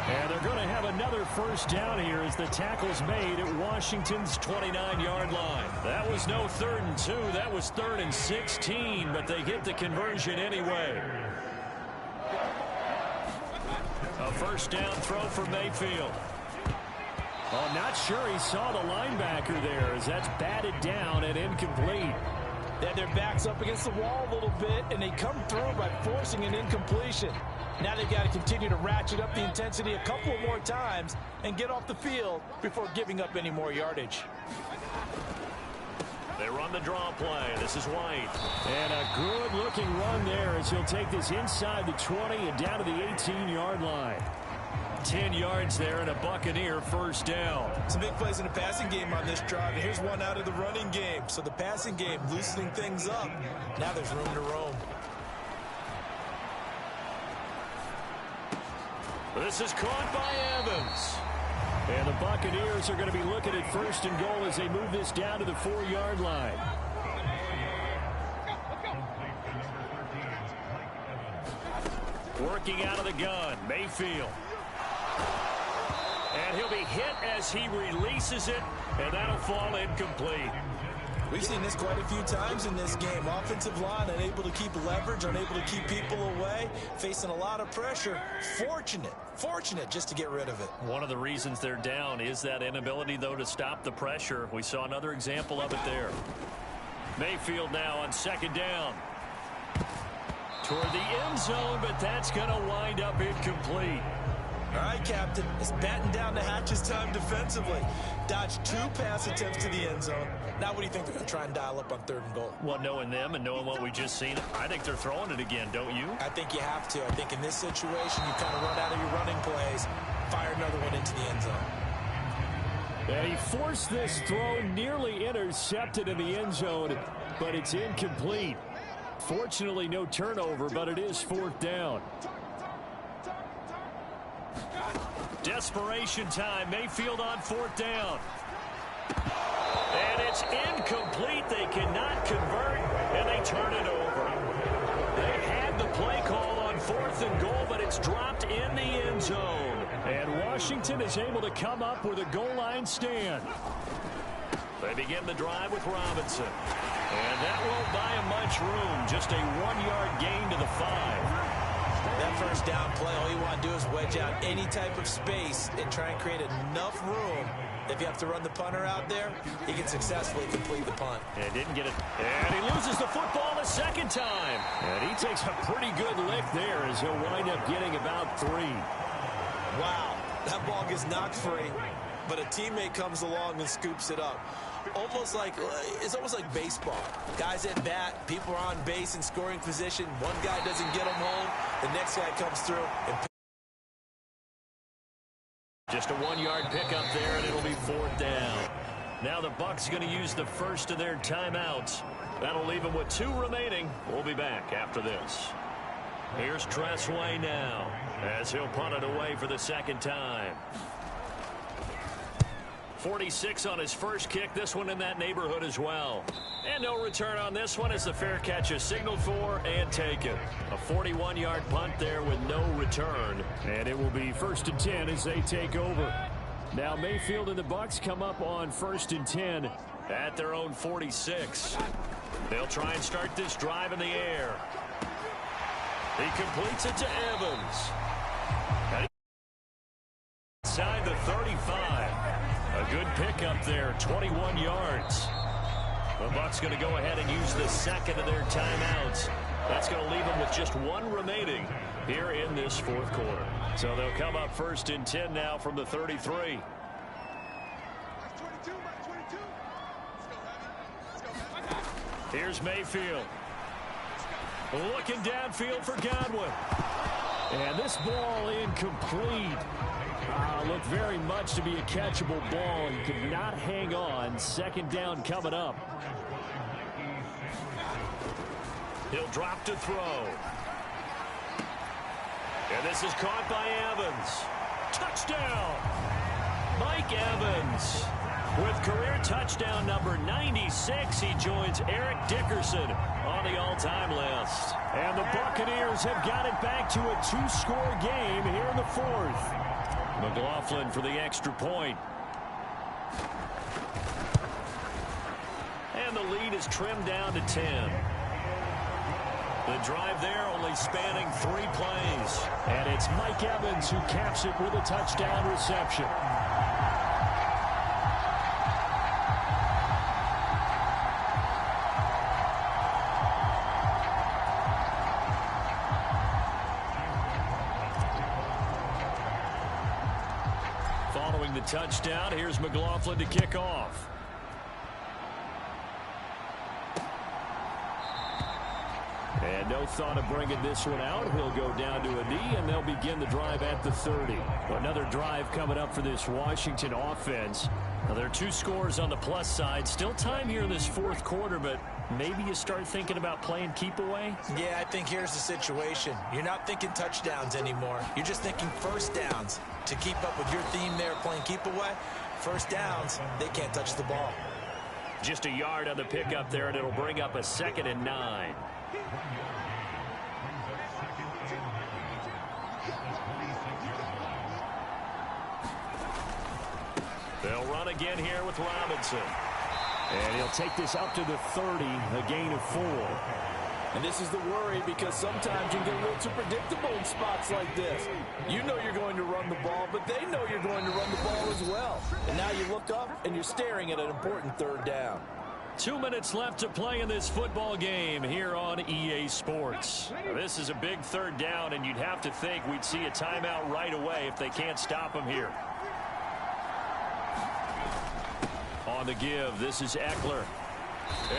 Speaker 2: And they're going to have another first down here as the tackle's made at Washington's 29-yard line. That was no 3rd and 2. That was 3rd and 16, but they get the conversion anyway. A first down throw for Mayfield. Oh, I'm not sure he saw the linebacker there as that's batted down and incomplete.
Speaker 3: They had their backs up against the wall a little bit, and they come through by forcing an incompletion. Now they've got to continue to ratchet up the intensity a couple of more times and get off the field before giving up any more yardage.
Speaker 4: They run the draw play. This is White.
Speaker 2: And a good-looking run there as he'll take this inside the 20 and down to the 18-yard line. 10 yards there and a Buccaneer first down.
Speaker 3: Some big plays in the passing game on this drive. And here's one out of the running game. So the passing game loosening things up. Now there's room to roam.
Speaker 4: This is caught by Evans.
Speaker 2: And the Buccaneers are going to be looking at 1st and goal as they move this down to the 4-yard line.
Speaker 4: Working out of the gun, Mayfield. And he'll be hit as he releases it, and that'll fall incomplete.
Speaker 3: We've seen this quite a few times in this game. Offensive line unable to keep leverage, unable to keep people away, facing a lot of pressure. Fortunate just to get rid of it.
Speaker 4: One of the reasons they're down is that inability, though, to stop the pressure. We saw another example of it there. Mayfield now on 2nd down. Toward the end zone, but that's going to wind up incomplete.
Speaker 3: All right, Captain. It's batten down the hatches time defensively. Dodged 2 pass attempts to the end zone. Now what do you think they're going to try and dial up on 3rd and goal?
Speaker 4: Well, knowing them and knowing what we just seen, I think they're throwing it again, don't you?
Speaker 3: I think you have to. I think in this situation, you kind of run out of your running plays, fire another one into the end zone.
Speaker 2: And he forced this throw, nearly intercepted in the end zone, but it's incomplete. Fortunately, no turnover, but it is 4th down.
Speaker 4: Desperation time. Mayfield on 4th down. And it's incomplete. They cannot convert, and they turn it over. They had the play call on 4th and goal, but it's dropped in the end zone.
Speaker 2: And Washington is able to come up with a goal line stand.
Speaker 4: They begin the drive with Robinson. And that won't buy him much room. Just a 1-yard gain to the 5.
Speaker 3: That first down play, all you want to do is wedge out any type of space and try and create enough room. If you have to run the punter out there, he can successfully complete the punt.
Speaker 4: And didn't get it. And he loses the football a 2nd time.
Speaker 2: And he takes a pretty good lick there as he'll wind up getting about 3.
Speaker 3: Wow, that ball gets knocked free, but a teammate comes along and scoops it up. It's almost like baseball. Guys at bat, people are on base in scoring position. One guy doesn't get them home. The next guy comes through and
Speaker 4: just a 1-yard pickup there, and it'll be 4th down. Now the Bucs going to use the first of their timeouts. That'll leave them with 2 remaining. We'll be back after this. Here's Tressway now as he'll punt it away for the 2nd time. 46 on his first kick. This one in that neighborhood as well. And no return on this one as the fair catch is signaled for and taken. A 41-yard punt there with no return.
Speaker 2: And it will be 1st and 10 as they take over. Now Mayfield and the Bucs come up on 1st and 10
Speaker 4: at their own 46. They'll try and start this drive in the air. He completes it to Evans. Inside the 35. A good pickup there, 21 yards. The Bucs going to go ahead and use the 2nd of their timeouts. That's going to leave them with just 1 remaining here in this 4th quarter. So they'll come up 1st and 10 now from the 33. Here's Mayfield. Looking downfield for Godwin.
Speaker 2: And this ball incomplete. Looked very much to be a catchable ball and could not hang on. 2nd down coming up.
Speaker 4: He'll drop to throw. And this is caught by Evans. Touchdown! Mike Evans. With career touchdown number 96, he joins Eric Dickerson on the all-time list.
Speaker 2: And the Buccaneers have got it back to a 2-score game here in the 4th.
Speaker 4: McLaughlin for the extra point. And the lead is trimmed down to 10. The drive there only spanning 3 plays.
Speaker 2: And it's Mike Evans who caps it with a touchdown reception.
Speaker 4: Following the touchdown, here's McLaughlin to kick off. And no thought of bringing this one out. He'll go down to a knee, and they'll begin the drive at the 30. Another drive coming up for this Washington offense. Now, there are 2 scores on the plus side. Still time here in this 4th quarter, but maybe you start thinking about playing keep away?
Speaker 3: Yeah, I think here's the situation. You're not thinking touchdowns anymore. You're just thinking first downs. To keep up with your theme there, playing keep away, first downs, they can't touch the ball.
Speaker 4: Just a yard on the pickup there, and it'll bring up a 2nd and 9. They'll run again here with Robinson.
Speaker 2: And he'll take this up to the 30, a gain of 4.
Speaker 3: And this is the worry, because sometimes you get a little too predictable in spots like this. You know you're going to run the ball, but they know you're going to run the ball as well. And now you look up, and you're staring at an important 3rd down.
Speaker 4: 2 minutes left to play in this football game here on EA Sports. Now, this is a big 3rd down, and you'd have to think we'd see a timeout right away if they can't stop him here. On the give, this is Eckler.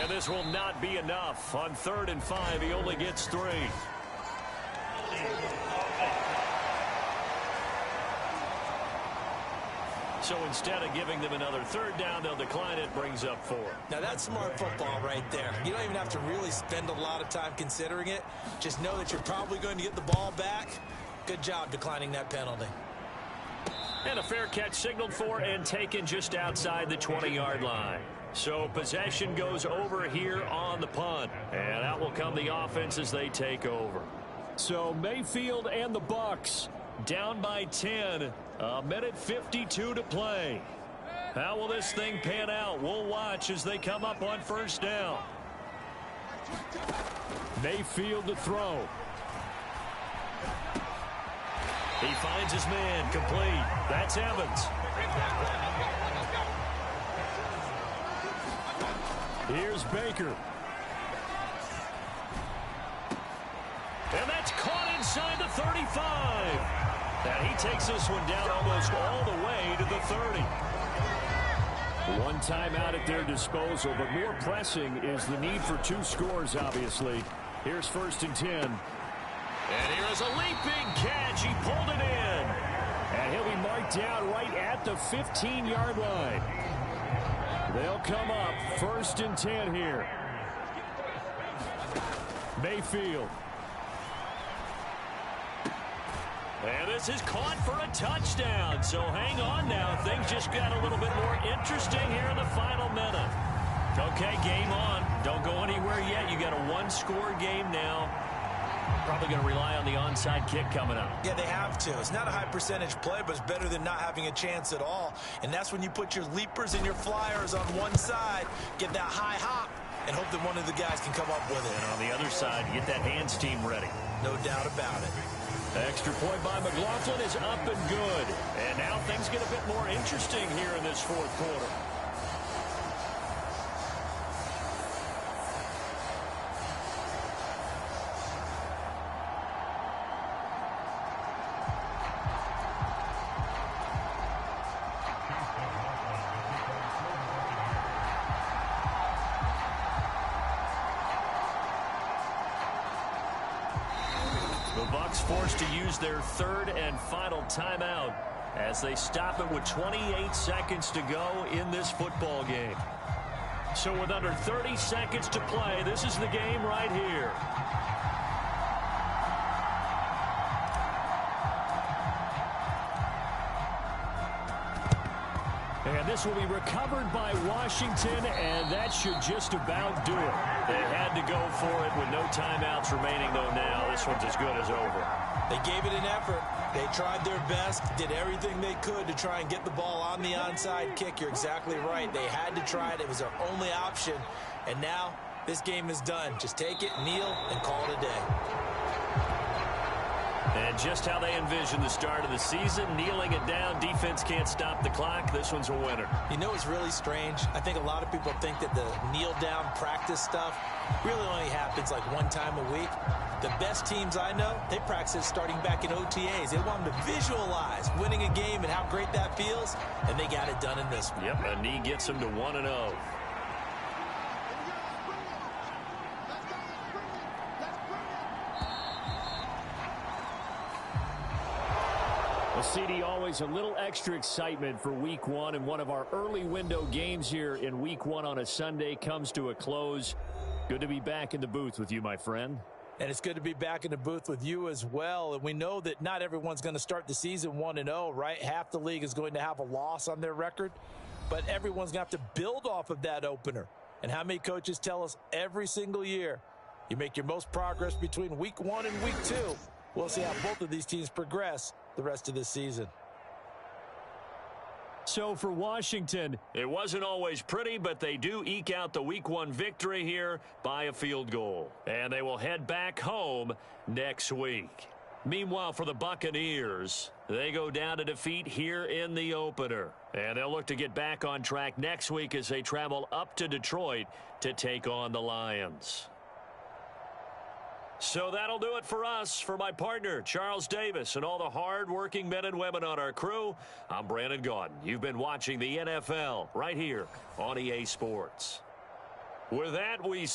Speaker 4: And this will not be enough. On 3rd and 5, he only gets 3. So instead of giving them another 3rd down, they'll decline it, brings up 4.
Speaker 3: Now that's smart football right there. You don't even have to really spend a lot of time considering it. Just know that you're probably going to get the ball back. Good job declining that penalty.
Speaker 4: And a fair catch signaled for and taken just outside the 20-yard line. So possession goes over here on the punt. And out will come the offense as they take over.
Speaker 2: So Mayfield and the Bucs
Speaker 4: down by 10. A minute 52 to play. How will this thing pan out? We'll watch as they come up on 1st down.
Speaker 2: Mayfield to throw.
Speaker 4: He finds his man, complete. That's Evans.
Speaker 2: Here's Baker.
Speaker 4: And that's caught inside the 35. Now he takes this one down almost all the way to the 30.
Speaker 2: One timeout at their disposal, but more pressing is the need for 2 scores, obviously. Here's 1st and 10.
Speaker 4: And here is a leaping catch. He pulled it in.
Speaker 2: And he'll be marked down right at the 15-yard line. They'll come up 1st and 10 here. Mayfield.
Speaker 4: And this is caught for a touchdown. So hang on now. Things just got a little bit more interesting here in the final minute. Okay, game on. Don't go anywhere yet. You got a 1-score game now. Probably going to rely on the onside kick coming up.
Speaker 3: Yeah, they have to. It's not a high percentage play, but it's better than not having a chance at all. And that's when you put your leapers and your flyers on one side, get that high hop, and hope that one of the guys can come up with it.
Speaker 4: And on the other side, get that hands team ready.
Speaker 3: No doubt about it.
Speaker 4: Extra point by McLaughlin is up and good. And now things get a bit more interesting here in this 4th quarter. Forced to use their 3rd and final timeout as they stop it with 28 seconds to go in this football game. So with under 30 seconds to play, this is the game right here.
Speaker 2: And this will be recovered by Washington, and that should just about do it.
Speaker 4: They had to go for it with no timeouts remaining, though, now. This one's as good as over.
Speaker 3: They gave it an effort. They tried their best, did everything they could to try and get the ball on the onside kick. You're exactly right. They had to try it. It was their only option. And now this game is done. Just take it, kneel, and call it a day.
Speaker 4: And just how they envisioned the start of the season, kneeling it down, defense can't stop the clock. This one's a winner.
Speaker 3: You know, it's really strange. I think a lot of people think that the kneel-down practice stuff really only happens like one time a week. The best teams I know, they practice starting back in OTAs. They want them to visualize winning a game and how great that feels, and they got it done in this one.
Speaker 4: Yep, a knee gets them to 1-0.
Speaker 2: Well, CD, always a little extra excitement for Week 1, and one of our early window games here in Week 1 on a Sunday comes to a close. Good to be back in the booth with you, my friend.
Speaker 3: And it's good to be back in the booth with you as well. And we know that not everyone's going to start the season 1-0, right? Half the league is going to have a loss on their record, but everyone's going to have to build off of that opener. And how many coaches tell us every single year, you make your most progress between Week 1 and Week 2. We'll see how both of these teams progress the rest of this season.
Speaker 2: So for Washington,
Speaker 4: it wasn't always pretty, but they do eke out the Week 1 victory here by a field goal. And they will head back home next week. Meanwhile, for the Buccaneers, they go down to defeat here in the opener. And they'll look to get back on track next week as they travel up to Detroit to take on the Lions. So that'll do it for us. For my partner, Charles Davis, and all the hard-working men and women on our crew, I'm Brandon Gaudin. You've been watching the NFL right here on EA Sports. With that, we